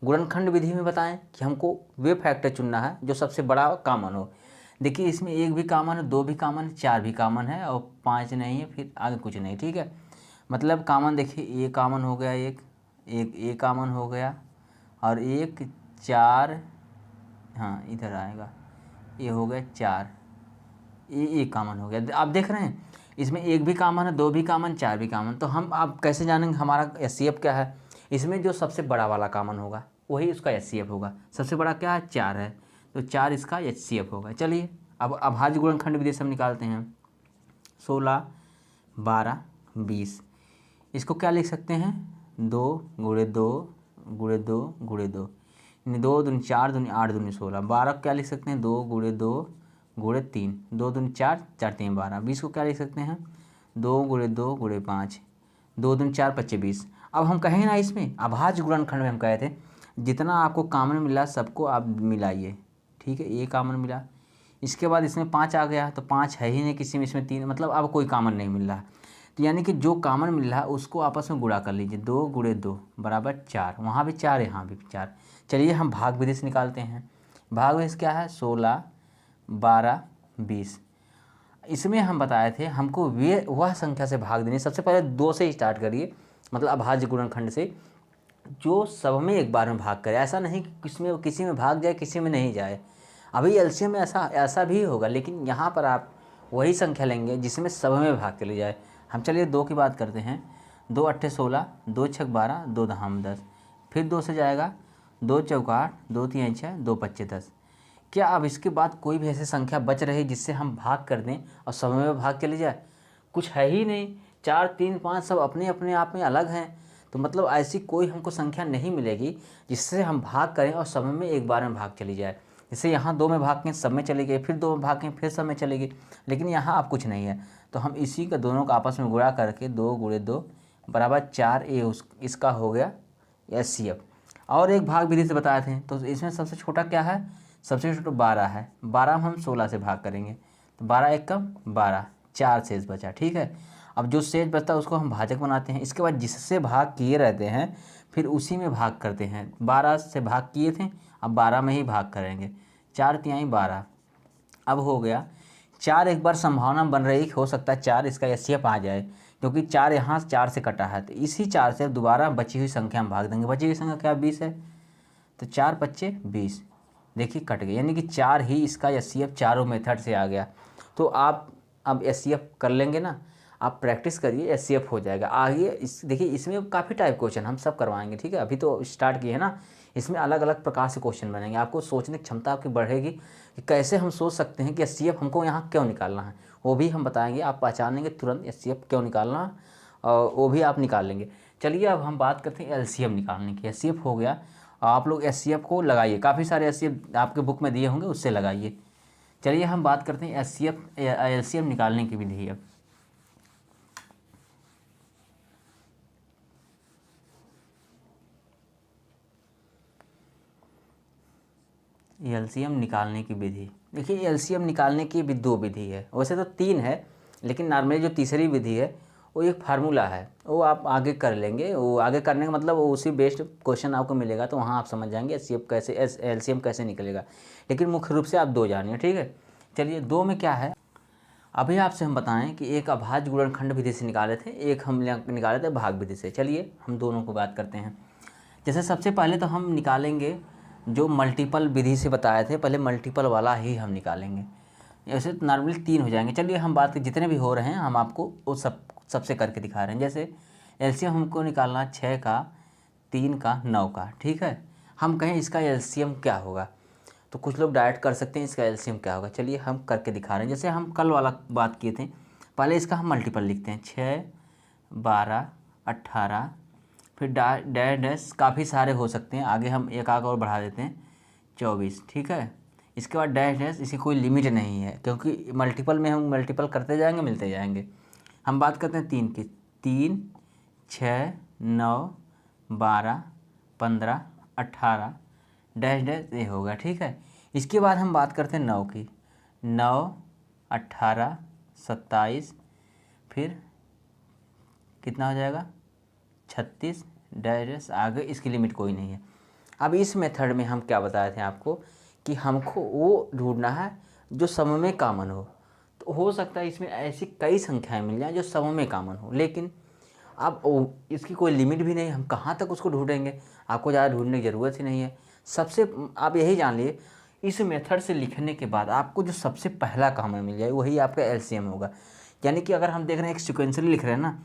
गुणनखंड विधि में बताएं कि हमको वे फैक्टर चुनना है जो सबसे बड़ा कॉमन हो। देखिए इसमें 1 भी कॉमन है, 2 भी कॉमन है, 4 भी कॉमन है और 5 नहीं है, फिर आगे कुछ नहीं। ठीक है, मतलब कॉमन देखिए ये कॉमन हो गया, एक ये कॉमन हो गया और 1, 4, हाँ इधर आएगा, ये हो गया 4, ये कॉमन हो गया। आप देख रहे हैं इसमें 1 भी कॉमन है, 2 भी कॉमन, 4 भी कॉमन। तो हम आप कैसे जानेंगे हमारा एचसीएफ क्या है, इसमें जो सबसे बड़ा वाला कॉमन होगा वही उसका एचसीएफ होगा। सबसे बड़ा क्या है, 4 है, तो 4 इसका एचसीएफ होगा। चलिए अब अभाज्य गुणनखंड विधि से हम निकालते हैं 16, 12, 20। इसको क्या लिख सकते हैं, 2 × 2 × 2 × 2, यानी 2 दूनी 4 दूनी 8 दूनी 16। 12 क्या लिख सकते हैं, 2 × 2 × 3, 2 दूनी 4, 4 3 12। 20 को क्या लिख सकते हैं, 2 × 2 × 5, 2 दूनी 4 25 20। अब हम कहें ना इसमें अभाज्य गुणनखंड में हम कहे थे जितना आपको कॉमन मिला सबको आप मिलाइए। ठीक है, ये कॉमन मिला, इसके बाद इसमें 5 आ गया, तो 5 है ही नहीं किसी में, इसमें 3, मतलब अब कोई कॉमन नहीं मिल रहा। तो यानी कि जो कॉमन मिल रहा है उसको आपस में गुणा कर लीजिए, 2 × 2 बराबर 4, वहाँ भी 4 है, यहाँ भी 4। चलिए हम भाग विधि से निकालते हैं। भाग विधि क्या है, 16, 12, 20। इसमें हम बताए थे हमको वह संख्या से भाग देनी। सबसे पहले 2 से स्टार्ट करिए, मतलब अभाज्य गुणनखंड से, जो सब में एक बार में भाग करे। ऐसा नहीं कि किसी में भाग जाए किसी में नहीं जाए। अभी एलसीएम में ऐसा भी होगा, लेकिन यहाँ पर आप वही संख्या लेंगे जिसमें सब में भाग चली जाए। हम चलिए 2 की बात करते हैं। 2 × 8 = 16, 2 × 6 = 12, 2 × 10 = 10, फिर 2 से जाएगा, 2 × 4 = 8, 2 × 3 = 6, 2 × 5 = 10। क्या अब इसके बाद कोई भी ऐसी संख्या बच रही जिससे हम भाग कर दें और सब में भाग चली जाए? कुछ है ही नहीं। 4, 3, 5 सब अपने अपने आप में अलग हैं। तो मतलब ऐसी कोई हमको संख्या नहीं मिलेगी जिससे हम भाग करें और सब में एक बार में भाग चली जाए। जैसे यहाँ 2 में भाग के सब में चली गई, फिर 2 में भाग के फिर सब में चली गई, लेकिन यहाँ अब कुछ नहीं है। तो हम इसी का दोनों का आपस में गुणा करके 2 × 2 बराबर 4, ये इसका हो गया एचसीएफ। और एक भाग विधि से बताए थे, तो इसमें सबसे छोटा क्या है, सबसे छोटा 12 है। 12 हम 16 से भाग करेंगे, तो 12 × 1 = 12, 4 शेष बचा, ठीक है। अब जो शेष बचता है उसको हम भाजक बनाते हैं। इसके बाद जिससे भाग किए रहते हैं फिर उसी में भाग करते हैं। 12 से भाग किए थे, अब 12 में ही भाग करेंगे। 4 तिहाई 12। अब हो गया 4, एक बार संभावना बन रही हो सकता है 4 इसका एचसीएफ आ जाए, क्योंकि 4 यहाँ 4 से कटा है, तो इसी 4 से दोबारा बची हुई संख्या हम भाग देंगे। बची हुई संख्या क्या 20 है, तो 4 पच्चे 20, देखिए कट गए, यानी कि 4 ही इसका एचसीएफ चारों मेथड से आ गया। तो आप अब एचसीएफ कर लेंगे ना, आप प्रैक्टिस करिए, एचसीएफ हो जाएगा। आगे इस देखिए इसमें काफ़ी टाइप क्वेश्चन हम सब करवाएंगे, ठीक है। अभी तो स्टार्ट किए हैं ना, इसमें अलग अलग प्रकार से क्वेश्चन बनेंगे। आपको सोचने की क्षमता आपकी बढ़ेगी कि कैसे हम सोच सकते हैं कि एचसीएफ हमको यहाँ क्यों निकालना है, वो भी हम बताएंगे। आप पहचानेंगे तुरंत एचसीएफ क्यों निकालना, और वो भी आप निकाल लेंगे। चलिए अब हम बात करते हैं एलसीएम निकालने की। एचसीएफ हो गया, आप लोग एचसीएफ को लगाइए, काफ़ी सारे एचसीएफ आपके बुक में दिए होंगे, उससे लगाइए। चलिए हम बात करते हैं एलसीएम निकालने की विधि। अब एलसीएम निकालने की विधि, देखिए एलसीएम निकालने की भी 2 विधि है, वैसे तो 3 है, लेकिन नॉर्मली जो तीसरी विधि है वो एक फार्मूला है, वो आप आगे कर लेंगे। वो आगे करने का मतलब वो उसी बेस्ड क्वेश्चन आपको मिलेगा, तो वहाँ आप समझ जाएंगे एलसीएम कैसे निकलेगा। लेकिन मुख्य रूप से आप 2 जानिए, ठीक है। चलिए 2 में क्या है, अभी आपसे हम बताएं कि एक अभाज्य गुणनखंड विधि से निकाले थे, एक हम निकाले थे भाग विधि से। चलिए हम दोनों को बात करते हैं। जैसे सबसे पहले तो हम निकालेंगे जो मल्टीपल विधि से बताए थे, पहले मल्टीपल वाला ही हम निकालेंगे। ऐसे नॉर्मली 3 हो जाएंगे। चलिए हम बात जितने भी हो रहे हैं हम आपको वो सबसे करके दिखा रहे हैं। जैसे एलसीएम हमको निकालना 6 का, 3 का, 9 का, ठीक है। हम कहें इसका एलसीएम क्या होगा, तो कुछ लोग डायरेक्ट कर सकते हैं इसका एलसीएम क्या होगा। चलिए हम करके दिखा रहे हैं। जैसे हम कल वाला बात किए थे, पहले इसका हम मल्टीपल लिखते हैं, 6, 12, 18, फिर डैश काफ़ी सारे हो सकते हैं, आगे हम एक आग और बढ़ा देते हैं 24, ठीक है। इसके बाद डैश डैश, इसकी कोई लिमिट नहीं है, क्योंकि मल्टीपल में हम मल्टीपल करते जाएंगे, मिलते जाएंगे। हम बात करते हैं 3 की, 3, 6, 9, 12, 15, 18, डैश डैश ये होगा, ठीक है। इसके बाद हम बात करते हैं 9 की, 9, 18, 27, फिर कितना हो जाएगा 36, डैश आगे, इसकी लिमिट कोई नहीं है। अब इस मेथड में हम क्या बताए थे आपको कि हमको वो ढूंढना है जो सम में कॉमन हो। तो हो सकता है इसमें ऐसी कई संख्याएं मिल जाएं जो सम में कॉमन हो, लेकिन अब इसकी कोई लिमिट भी नहीं, हम कहाँ तक उसको ढूंढेंगे, आपको ज़्यादा ढूंढने की ज़रूरत ही नहीं है। सबसे आप यही जान लिए, इस मेथड से लिखने के बाद आपको जो सबसे पहला कॉमन मिल जाए वही आपका एलसीएम होगा। यानी कि अगर हम देख रहे हैं एक सिक्वेंसली लिख रहे हैं ना,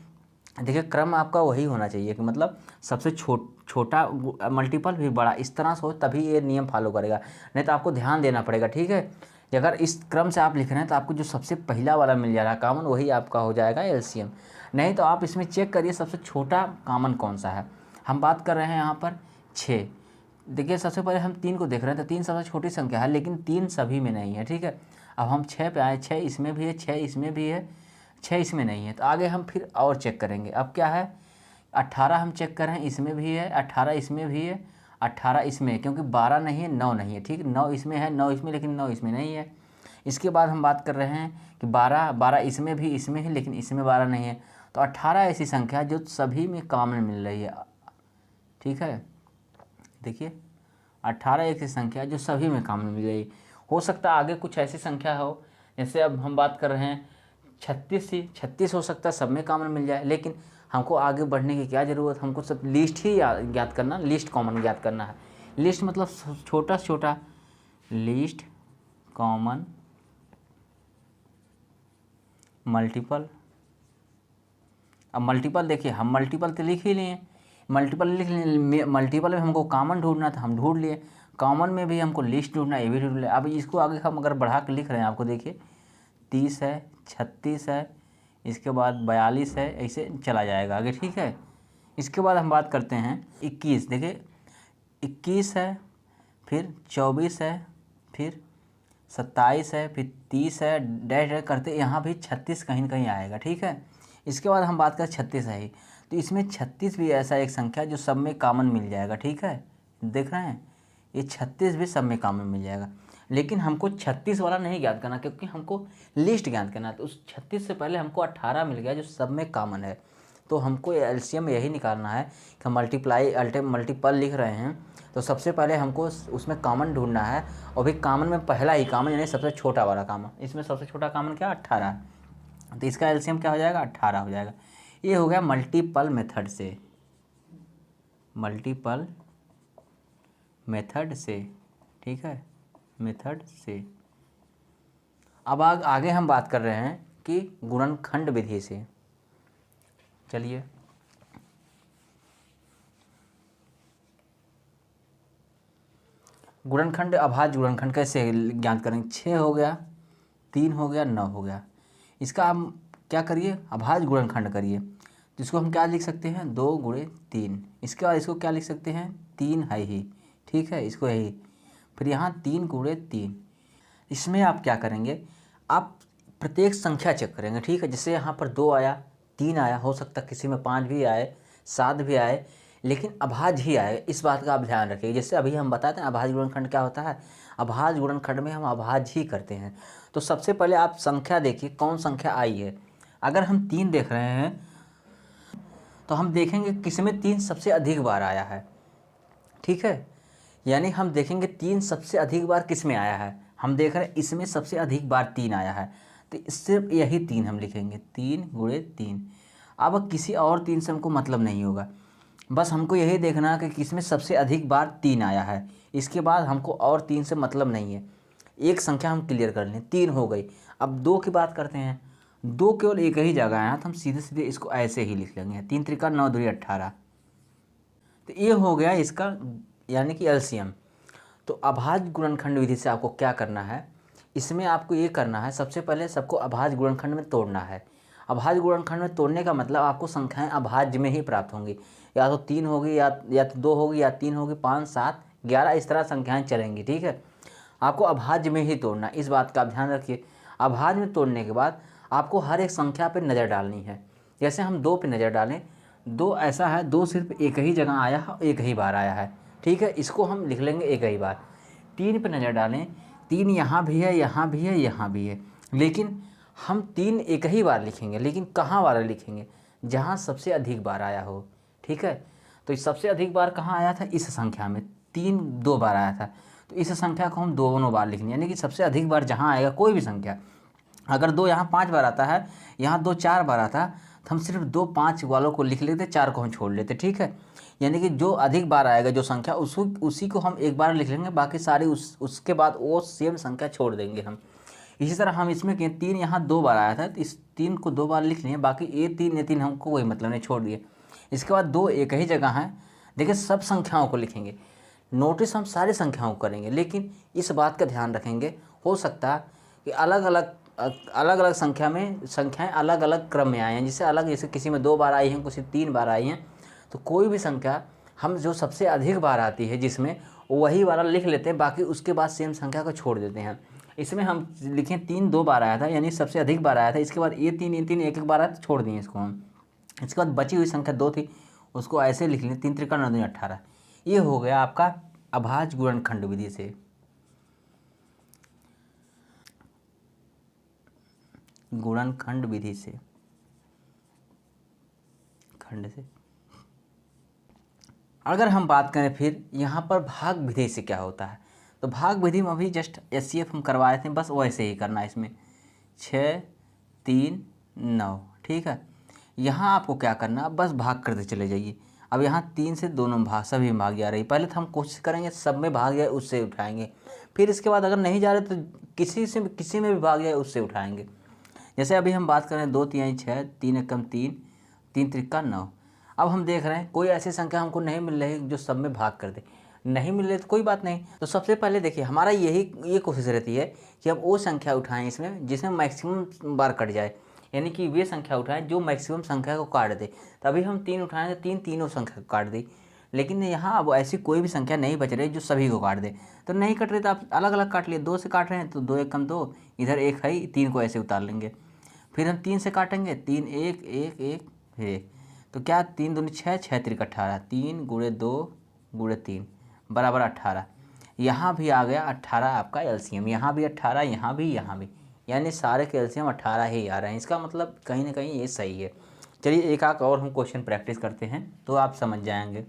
देखिए क्रम आपका वही होना चाहिए कि मतलब सबसे छोटा मल्टीपल भी बड़ा, इस तरह से हो तभी ये नियम फॉलो करेगा, नहीं तो आपको ध्यान देना पड़ेगा, ठीक है। अगर इस क्रम से आप लिख रहे हैं तो आपको जो सबसे पहला वाला मिल जा रहा है कॉमन, वही आपका हो जाएगा एलसीएम। नहीं तो आप इसमें चेक करिए सबसे छोटा कॉमन कौन सा है। हम बात कर रहे हैं यहाँ पर 6, देखिए सबसे पहले हम 3 को देख रहे हैं, तो 3 सबसे छोटी संख्या है, लेकिन 3 सभी में नहीं है, ठीक है। अब हम 6 पे आए, 6 इसमें भी है, 6 इसमें भी है, 6 इसमें नहीं है, तो आगे हम फिर और चेक करेंगे। अब क्या है 18 हम चेक कर रहे हैं, इसमें भी है, 18 इसमें भी है, 18 इसमें है, क्योंकि 12 नहीं है, 9 नहीं है, ठीक। 9 इसमें है, 9 इसमें, लेकिन 9 इसमें नहीं है। इसके बाद हम बात कर रहे हैं कि 12 इसमें भी, इसमें है, लेकिन इसमें 12 नहीं है। तो 18 ऐसी संख्या जो सभी में कॉमन मिल रही है, ठीक है। देखिए 18 ऐसी संख्या जो सभी में कॉमन मिल रही है। हो सकता है आगे कुछ ऐसी संख्या हो, जैसे अब हम बात कर रहे हैं 36 हो सकता है सब में कॉमन मिल जाए, लेकिन हमको आगे बढ़ने की क्या ज़रूरत, हमको सब लिस्ट ही ज्ञात करना, लिस्ट कॉमन ज्ञात करना है। लिस्ट मतलब छोटा से छोटा, लिस्ट कॉमन मल्टीपल। अब मल्टीपल देखिए हम मल्टीपल तो लिख ही लिए, मल्टीपल में हमको कॉमन ढूंढना था, हम ढूंढ लिए। कॉमन में भी हमको लिस्ट ढूंढना, ये भी ढूंढ लिया। अब इसको आगे हम अगर बढ़ा के लिख रहे हैं, आपको देखिए 30 है, 36 है, इसके बाद 42 है, ऐसे चला जाएगा आगे, ठीक है। इसके बाद हम बात करते हैं 21, देखिए 21 है, फिर 24 है, फिर 27 है, फिर 30 है, डैश डैश करते यहाँ भी 36 कहीं ना कहीं आएगा, ठीक है। इसके बाद हम बात करें 36 है ही, तो इसमें 36 भी ऐसा एक संख्या जो सब में कॉमन मिल जाएगा, ठीक है। देख रहे हैं ये 36 भी सब में कॉमन मिल जाएगा। लेकिन हमको 36 वाला नहीं ज्ञात करना, क्योंकि हमको लिस्ट ज्ञात करना है। तो उस 36 से पहले हमको 18 मिल गया जो सब में कॉमन है। तो हमको एलसीएम यही निकालना है कि मल्टीपल लिख रहे हैं तो सबसे पहले हमको उसमें कॉमन ढूंढना है, और भी कॉमन में पहला ही कॉमन यानी सबसे छोटा वाला कॉमन। इसमें सबसे छोटा कॉमन क्या 18, तो इसका एलसीएम क्या हो जाएगा 18 हो जाएगा। ये हो गया मल्टीपल मेथड से, मल्टीपल मेथड से, ठीक है, मेथड से। अब आगे हम बात कर रहे हैं कि गुणनखंड विधि से। चलिए गुणनखंड, अभाज्य गुणनखंड कैसे ज्ञात करेंगे। 6 हो गया, 3 हो गया, 9 हो गया। इसका हम क्या करिए, अभाज्य गुणनखंड करिए। तो इसको हम क्या लिख सकते हैं 2 गुणे 3। इसके बाद इसको क्या लिख सकते हैं 3 है ही, ठीक है, इसको यही। फिर यहाँ 3 गुणे 3। इसमें आप क्या करेंगे, आप प्रत्येक संख्या चेक करेंगे, ठीक है। जैसे यहाँ पर 2 आया, 3 आया, हो सकता है किसी में 5 भी आए, 7 भी आए, लेकिन अभाज्य ही आए, इस बात का आप ध्यान रखिए। जैसे अभी हम बताते हैं अभाज्य गुणनखंड क्या होता है, अभाज्य गुणनखंड में हम अभाज्य ही करते हैं। तो सबसे पहले आप संख्या देखिए कौन संख्या आई है। अगर हम 3 देख रहे हैं तो हम देखेंगे किसमें 3 सबसे अधिक बार आया है, ठीक है। यानी हम देखेंगे 3 सबसे अधिक बार किस में आया है, हम देख रहे हैं इसमें सबसे अधिक बार 3 आया है, तो सिर्फ यही 3 हम लिखेंगे, 3 गुणे 3। अब किसी और 3 से हमको मतलब नहीं होगा, बस हमको यही देखना है कि किसमें सबसे अधिक बार 3 आया है। इसके बाद हमको और 3 से मतलब नहीं है, एक संख्या हम क्लियर कर लें, 3 हो गई। अब 2 की बात करते हैं, 2 केवल एक ही जगह आया तो हम सीधे सीधे इसको ऐसे ही लिख लेंगे, 3 त्रिका 9 दूनी 18। तो ये हो गया इसका यानी कि एलसीएम। तो अभाज्य गुणनखंड विधि से आपको क्या करना है, इसमें आपको ये करना है, सबसे पहले सबको अभाज्य गुणनखंड में तोड़ना है। अभाज्य गुणनखंड में तोड़ने का मतलब आपको संख्याएं अभाज्य में ही प्राप्त होंगी, या तो 3 होगी या तो 2 होगी या 3 होगी, 5, 7, 11 इस तरह संख्याएं चलेंगी, ठीक है। आपको अभाज्य में ही तोड़ना, इस बात का आप ध्यान रखिए। अभाज्य में तोड़ने के बाद आपको हर एक संख्या पर नज़र डालनी है। जैसे हम 2 पे नज़र डालें, 2 ऐसा है, 2 सिर्फ एक ही जगह आया है, एक ही बार आया है, ठीक है, इसको हम लिख लेंगे एक ही बार। 3 पे नज़र डालें, 3 यहाँ भी है, यहाँ भी है, यहाँ भी है, लेकिन हम 3 एक ही बार लिखेंगे, लेकिन कहाँ वाला लिखेंगे, जहाँ सबसे अधिक बार आया हो, ठीक है। तो सबसे अधिक बार कहाँ आया था, इस संख्या में 3 2 बार आया था, तो इस संख्या को हम दोनों बार लिखेंगे, यानी कि सबसे अधिक बार जहाँ आएगा कोई भी संख्या, अगर 2 यहाँ 5 बार आता है, यहाँ 2 4 बार आता, तो हम सिर्फ 2 5 वालों को लिख लेते, 4 को हम छोड़ लेते, ठीक है। यानी कि जो अधिक बार आएगा जो संख्या उसी को हम एक बार लिख लेंगे, बाकी सारी उसके बाद वो सेम संख्या छोड़ देंगे हम। इसी तरह हम इसमें 3 यहाँ 2 बार आया था, तो इस 3 को 2 बार लिख लिए, बाकी ये 3 हमको कोई मतलब नहीं, छोड़ दिए। इसके बाद 2 एक ही जगह है, देखिए सब संख्याओं को लिखेंगे, नोटिस हम सारी संख्याओं को करेंगे, लेकिन इस बात का ध्यान रखेंगे, हो सकता है कि अलग अलग संख्या में संख्याएं अलग अलग क्रम में आए हैं, जैसे किसी में 2 बार आई हैं, किसी 3 बार आई हैं, तो कोई भी संख्या हम जो सबसे अधिक बार आती है जिसमें वही वाला लिख लेते हैं, बाकी उसके बाद सेम संख्या को छोड़ देते हैं। इसमें हम लिखें 3 2 बार आया था, यानी सबसे अधिक बार आया था, इसके बाद ये 3 एक एक बार आया तो छोड़ दिए इसको हम। इसके बाद बची हुई संख्या 2 थी, उसको ऐसे लिख लें, 3 त्रिका 9 दूनी 18। ये हो गया आपका अभाज्य गुणनखंड विधि से। गुणनखंड विधि से, खंड से। अगर हम बात करें फिर यहाँ पर भाग विधि से क्या होता है, तो भाग विधि में अभी जस्ट एचसीएफ हम करवाए थे, बस वैसे ही करना है इसमें, 6 3 9, ठीक है। यहाँ आपको क्या करना है, बस भाग करते चले जाइए। अब यहाँ 3 से दोनों भाग सभी भाग जा रही, पहले तो हम कोशिश करेंगे सब में भाग जाए उससे उठाएंगे, फिर इसके बाद अगर नहीं जा रहे तो किसी में भी भाग जाए उससे उठाएंगे। जैसे अभी हम बात करें 2 3 6, 3 एकम 3, 3 त्रिका 9। अब हम देख रहे हैं कोई ऐसी संख्या हमको नहीं मिल रही जो सब में भाग कर दे, नहीं मिल रही तो कोई बात नहीं। तो सबसे पहले देखिए हमारा ये कोशिश रहती है कि अब वो संख्या उठाएं इसमें जिसमें मैक्सिमम बार कट जाए, यानी कि वे संख्या उठाएं जो मैक्सिमम संख्या को काट दे। तभी हम 3 उठाएं तो 3 तीनों संख्या को काट दी, लेकिन यहाँ अब ऐसी कोई भी संख्या नहीं बच रही जो सभी को काट दे, तो नहीं कट रही तो आप अलग अलग काट लिए। 2 से काट रहे हैं तो 2 एकम 2, इधर 1 है, 3 को ऐसे उतार लेंगे। फिर हम 3 से काटेंगे, 3 1 1 1 फिर 1, तो क्या 3 दूनी 6, 6 त्रिक 18, 3 गुणे 2 गुणे 3 बराबर 18। यहाँ भी आ गया 18 आपका एलसीएम, यहाँ भी 18, यहाँ भी, यानी सारे के एलसीएम 18 ही आ रहे हैं। इसका मतलब कहीं ना कहीं ये सही है। चलिए एक आध और हम क्वेश्चन प्रैक्टिस करते हैं तो आप समझ जाएंगे।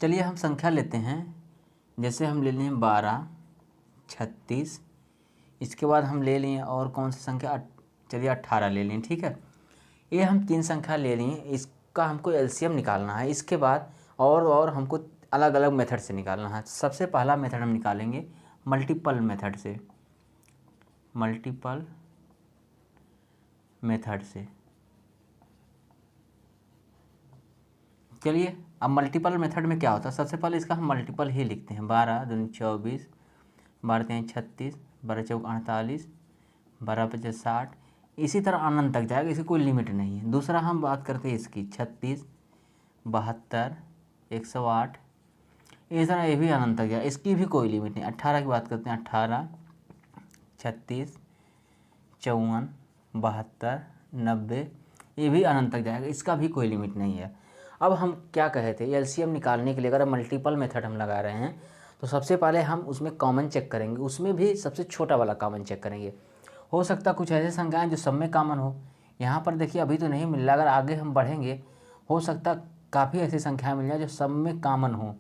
चलिए हम संख्या लेते हैं, जैसे हम ले लें 12, 36, इसके बाद हम ले लें और कौन सी संख्या, चलिए 18 ले लें, ठीक है। ये हम 3 संख्या ले लें, इसका हमको एलसीएम निकालना है। इसके बाद और हमको अलग अलग मेथड से निकालना है। सबसे पहला मेथड हम निकालेंगे मल्टीपल मेथड से, चलिए अब मल्टीपल मेथड में क्या होता है, सबसे पहले इसका हम मल्टीपल ही लिखते हैं। 12 दूनी 24, 12 3 36, 12 चौक 48, 12 पचे 60, इसी तरह अनंत तक जाएगा, इसकी कोई लिमिट नहीं है। दूसरा हम बात करते हैं इसकी 36, 72, 108, इस तरह ये भी अनंत तक जाएगा, इसकी भी कोई लिमिट नहीं। 18 की बात करते हैं, 18, 36, 54, 72, 90, ये भी अनंत तक जाएगा, इसका भी कोई लिमिट नहीं है। अब हम क्या कहे थे, एलसीएम निकालने के लिए अगर मल्टीपल मेथड हम लगा रहे हैं तो सबसे पहले हम उसमें कॉमन चेक करेंगे, उसमें भी सबसे छोटा वाला कॉमन चेक करेंगे। हो सकता कुछ ऐसे संख्याएं जो सब में कॉमन हो, यहाँ पर देखिए अभी तो नहीं मिल रहा, अगर आगे हम बढ़ेंगे हो सकता काफ़ी ऐसी संख्याएँ मिल जाए जो सब में कॉमन हो,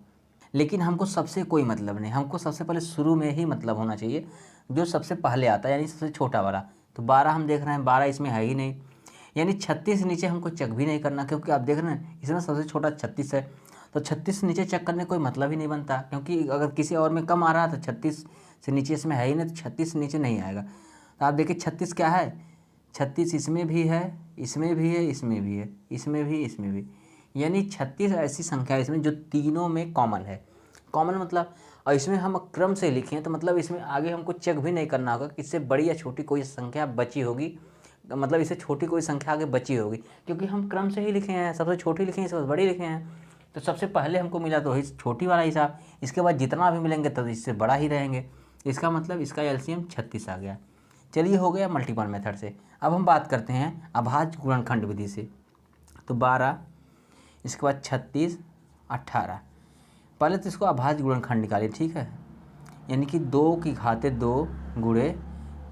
लेकिन हमको सबसे कोई मतलब नहीं, हमको सबसे पहले शुरू में ही मतलब होना चाहिए जो सबसे पहले आता है, यानी सबसे छोटा वाला। तो 12 हम देख रहे हैं, 12 इसमें है ही नहीं, यानी 36 नीचे हमको चेक भी नहीं करना, क्योंकि आप देख रहे हैं इसमें सबसे छोटा 36 है, तो 36 नीचे चेक करने कोई मतलब ही नहीं बनता, क्योंकि अगर किसी और में कम आ रहा है तो 36 से नीचे इसमें है ही नहीं, तो 36 नीचे नहीं आएगा। तो आप देखिए 36 क्या है, 36 इसमें भी है, इसमें भी है, इसमें भी है, इसमें भी, इसमें भी, यानी 36 ऐसी संख्या है इसमें जो तीनों में कॉमन है। कॉमन मतलब, और इसमें हम क्रम से लिखें तो मतलब इसमें आगे हमको चेक भी नहीं करना होगा कि इससे बड़ी या छोटी कोई संख्या बची होगी, मतलब इससे छोटी कोई संख्या आगे बची होगी, क्योंकि हम क्रम से ही लिखे हैं, सबसे छोटी लिखे हैं, सबसे बड़ी लिखे हैं। तो सबसे पहले हमको मिला तो छोटी वाला हिसाब, इसके बाद जितना भी मिलेंगे तो इससे बड़ा ही रहेंगे, इसका मतलब इसका एलसीएम 36 आ गया। चलिए हो गया मल्टीपल मेथड से। अब हम बात करते हैं अभाज्य गुणनखंड विधि से। तो 12, इसके बाद 36, 18, पहले तो इसको अभाज्य गुणनखंड निकालिए, ठीक है, यानी कि 2 की घाते 2 गुणे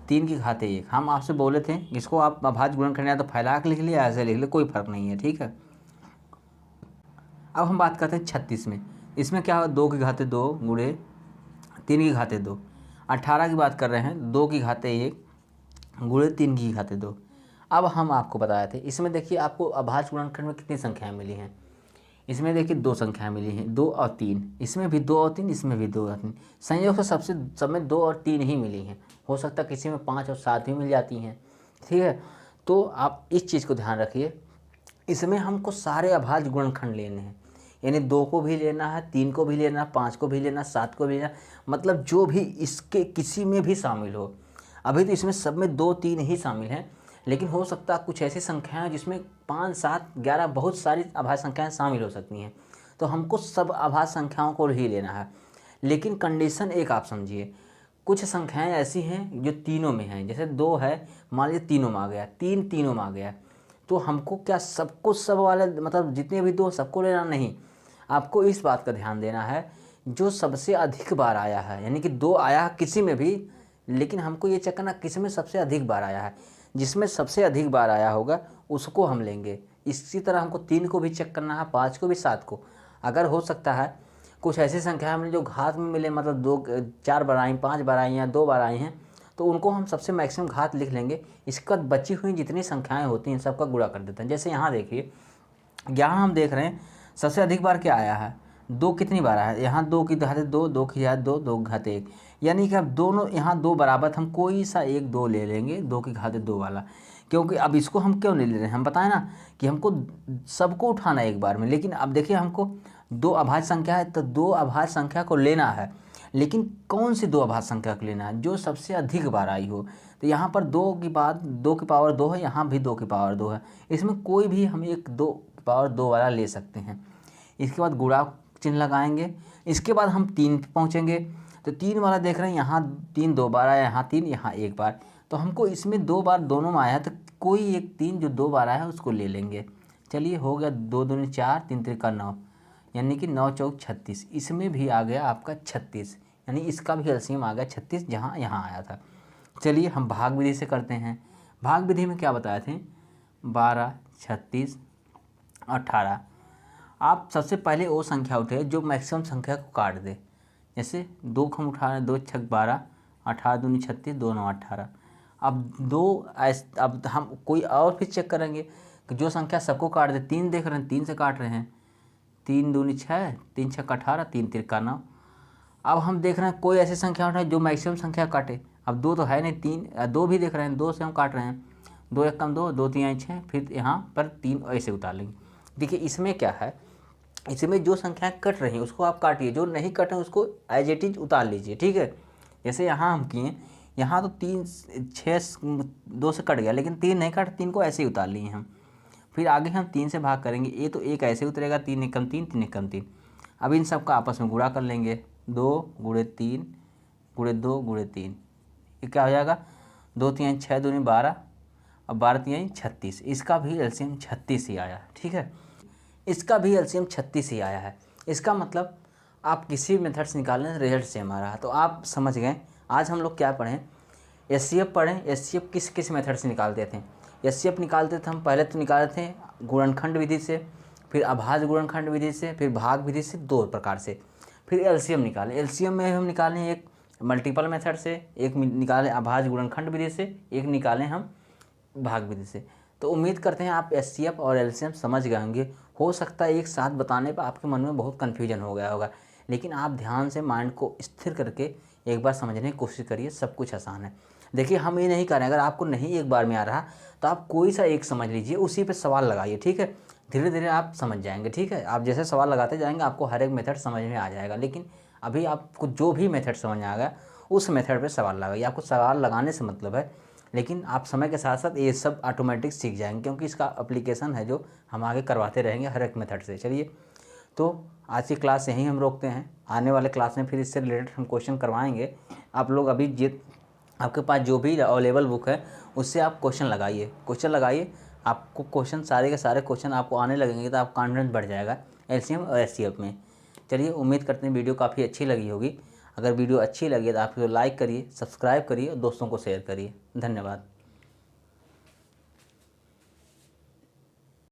3 की घाते 1। हम आपसे बोले थे इसको आप अभाज्य गुणनखंड या तो फैला के लिख लिया, ऐसे लिख ले, कोई फर्क नहीं है, ठीक है। अब हम बात करते हैं 36 में, इसमें क्या हो, 2 की घाते 2 गुणे 3 की घाते 2। 18 की बात कर रहे हैं, 2 की घाते 1 गुणे 3 की घाते 2। अब हम आपको बताए थे, इसमें देखिए आपको अभाज्य गुणनखंड में कितनी संख्याएं मिली हैं, इसमें देखिए 2 संख्याएं मिली हैं, 2 और 3, इसमें भी 2 और 3, इसमें भी 2 और 3, संयोग से सब में 2 और 3 ही मिली हैं। हो सकता है किसी में 5 और 7 भी मिल जाती हैं, ठीक है। तो आप इस चीज़ को ध्यान रखिए, इसमें हमको सारे अभाज्य गुणनखंड लेने हैं, यानी 2 को भी लेना है, 3 को भी लेना है, 5 को भी लेना, 7 को भी लेना, मतलब जो भी इसके किसी में भी शामिल हो। अभी तो इसमें सब में 2, 3 ही शामिल हैं, लेकिन हो सकता है कुछ ऐसी संख्याएं जिसमें 5, 7, 11 बहुत सारी अभाज्य संख्याएं शामिल हो सकती हैं, तो हमको सब अभाज्य संख्याओं को ही लेना है। लेकिन कंडीशन एक आप समझिए, कुछ संख्याएं ऐसी हैं जो तीनों में हैं, जैसे 2 है, मान लीजिए तीनों में आ गया, 3 तीनों में आ गया, तो हमको क्या सबको सब वाले मतलब जितने भी 2 सबको लेना नहीं, आपको इस बात का ध्यान देना है जो सबसे अधिक बार आया है, यानी कि 2 आया है किसी में भी, लेकिन हमको ये चेक करना किस में सबसे अधिक बार आया है, जिसमें सबसे अधिक बार आया होगा उसको हम लेंगे। इसी तरह हमको 3 को भी चेक करना है, 5 को भी, 7 को। अगर हो सकता है कुछ ऐसी संख्या हमें जो घात में मिले, मतलब 2, 4 बार आई, 5 बार आई या 2 बार आई हैं, तो उनको हम सबसे मैक्सिमम घात लिख लेंगे। इसके बाद बची हुई जितनी संख्याएं होती हैं सबका गुणा कर देते हैं। जैसे यहाँ देखिए, यहाँ हम देख रहे हैं सबसे अधिक बार क्या आया है, 2 कितनी बार आया है, यहाँ 2 की घाते 2, 2 की घाते 2, 2 की घाते 1, यानी कि अब दोनों यहाँ 2 बराबर, हम कोई सा एक 2 ले लेंगे, 2 की घाते 2 वाला, क्योंकि अब इसको हम क्यों नहीं ले रहे हैं, हम बताएं ना कि हमको सबको उठाना है एक बार में। लेकिन अब देखिए हमको 2 अभाज्य संख्या है, तो 2 अभाज्य संख्या को लेना है, लेकिन कौन सी 2 अभाज्य संख्या को लेना है, जो सबसे अधिक बार आई हो। तो यहाँ पर 2 की बात 2 की पावर 2 है, यहाँ भी 2 की पावर 2 है, इसमें कोई भी हम एक 2 की पावर 2 वाला ले सकते हैं। इसके बाद गुणा चिन्ह लगाएंगे, इसके बाद हम 3 पे पहुँचेंगे, तो 3 वाला देख रहे हैं, यहाँ 3 2 बार आया, यहाँ 3, यहाँ 1 बार। तो हमको इसमें 2 बार दोनों में आया है, तो कोई एक 3 जो 2 बार आया है उसको ले लेंगे। चलिए हो गया, 2 दूनी 4, 3 त्रिका 9, यानी कि 9 चौक 36। इसमें भी आ गया आपका 36, यानी इसका भी एलसीएम आ गया 36, जहाँ यहाँ आया था। चलिए हम भाग विधि से करते हैं। भाग विधि में क्या बताए थे, 12, 36, 18। आप सबसे पहले वो संख्या उठे जो मैक्सिमम संख्या को काट दे। जैसे 2 को हम उठा रहे हैं, 2 छक 12, 18 दूनी 36, 2 9 18। अब हम कोई और फिर चेक करेंगे कि जो संख्या सबको काट दे। 3 देख रहे हैं, 3 से काट रहे हैं, 3 दूनी 6, 3 छक 18, 3 तिरका 9। अब हम देख रहे हैं कोई ऐसी संख्या उठाए जो मैक्सिमम संख्या काटे। अब 2 तो है नहीं, 3 2 भी देख रहे हैं, 2 से हम काट रहे हैं, 2 एक कम 2, 2 3 6, फिर यहाँ पर 3 ऐसे उतार लेंगे। देखिए इसमें क्या है, इसमें जो संख्याएं कट रही हैं उसको आप काटिए, जो नहीं कट रहे उसको एज इट इज उतार लीजिए, ठीक है। जैसे यहाँ हम किए, यहाँ तो 3 6 2 से कट गया, लेकिन 3 नहीं कट, 3 को ऐसे ही उतार लिए हम। फिर आगे हम 3 से भाग करेंगे, ये तो एक ऐसे उतरेगा, 3 एक कम 3, 3 एक कम 3। अब इन सब का आपस में गुणा कर लेंगे, 2 गुणे 3 गुणे 2 गुणे 3, ये क्या हो जाएगा, 2 3 6 दूनी 12, अब 12 3 36। इसका भी एलसीएम 36 ही आया है, ठीक है। इसका भी एलसीएम 36 ही आया है। इसका मतलब आप किसी भी मेथड से निकालें रिजल्ट सेम आ रहा है। तो आप समझ गए आज हम लोग क्या पढ़ें, एचसीएफ पढ़ें। एचसीएफ किस किस मेथड से निकालते थे। एचसीएफ निकालते थे हम पहले तो निकालते थे गुणनखंड विधि से, फिर अभाज्य गुणनखंड विधि से, फिर भाग विधि से, 2 प्रकार से। फिर एलसीएम निकालें। एलसीएम में हम निकालें एक मल्टीपल मेथड से, एक निकालें अभाज्य गुणनखंड विधि से, एक निकालें हम भाग विधि से। तो उम्मीद करते हैं आप एचसीएफ और एलसीएम समझ गए होंगे। हो सकता है एक साथ बताने पर आपके मन में बहुत कन्फ्यूजन हो गया होगा, लेकिन आप ध्यान से माइंड को स्थिर करके एक बार समझने की कोशिश करिए, सब कुछ आसान है। देखिए हम ये नहीं कर रहे हैं, अगर आपको नहीं एक बार में आ रहा तो आप कोई सा एक समझ लीजिए, उसी पे सवाल लगाइए, ठीक है। धीरे धीरे आप समझ जाएंगे, ठीक है। आप जैसे सवाल लगाते जाएंगे आपको हर एक मेथड समझ में आ जाएगा। लेकिन अभी आपको जो भी मेथड समझ में आ गया उस मेथड पे सवाल लगाइए। आपको सवाल लगाने से मतलब है, लेकिन आप समय के साथ साथ ये सब ऑटोमेटिक सीख जाएंगे, क्योंकि इसका एप्लीकेशन है जो हम आगे करवाते रहेंगे हर एक मेथड से। चलिए तो आज की क्लास यहीं हम रोकते हैं। आने वाले क्लास में फिर इससे रिलेटेड हम क्वेश्चन करवाएंगे। आप लोग अभी आपके पास जो भी अवेलेबल बुक है उससे आप क्वेश्चन लगाइए। आपको क्वेश्चन सारे के सारे क्वेश्चन आपको आने लगेंगे, तो आप कॉन्फिडेंस बढ़ जाएगा एलसीएम और एचसीएफ में। चलिए उम्मीद करते हैं वीडियो काफ़ी अच्छी लगी होगी। अगर वीडियो अच्छी लगी तो आप लाइक करिए, सब्सक्राइब करिए और दोस्तों को शेयर करिए। धन्यवाद।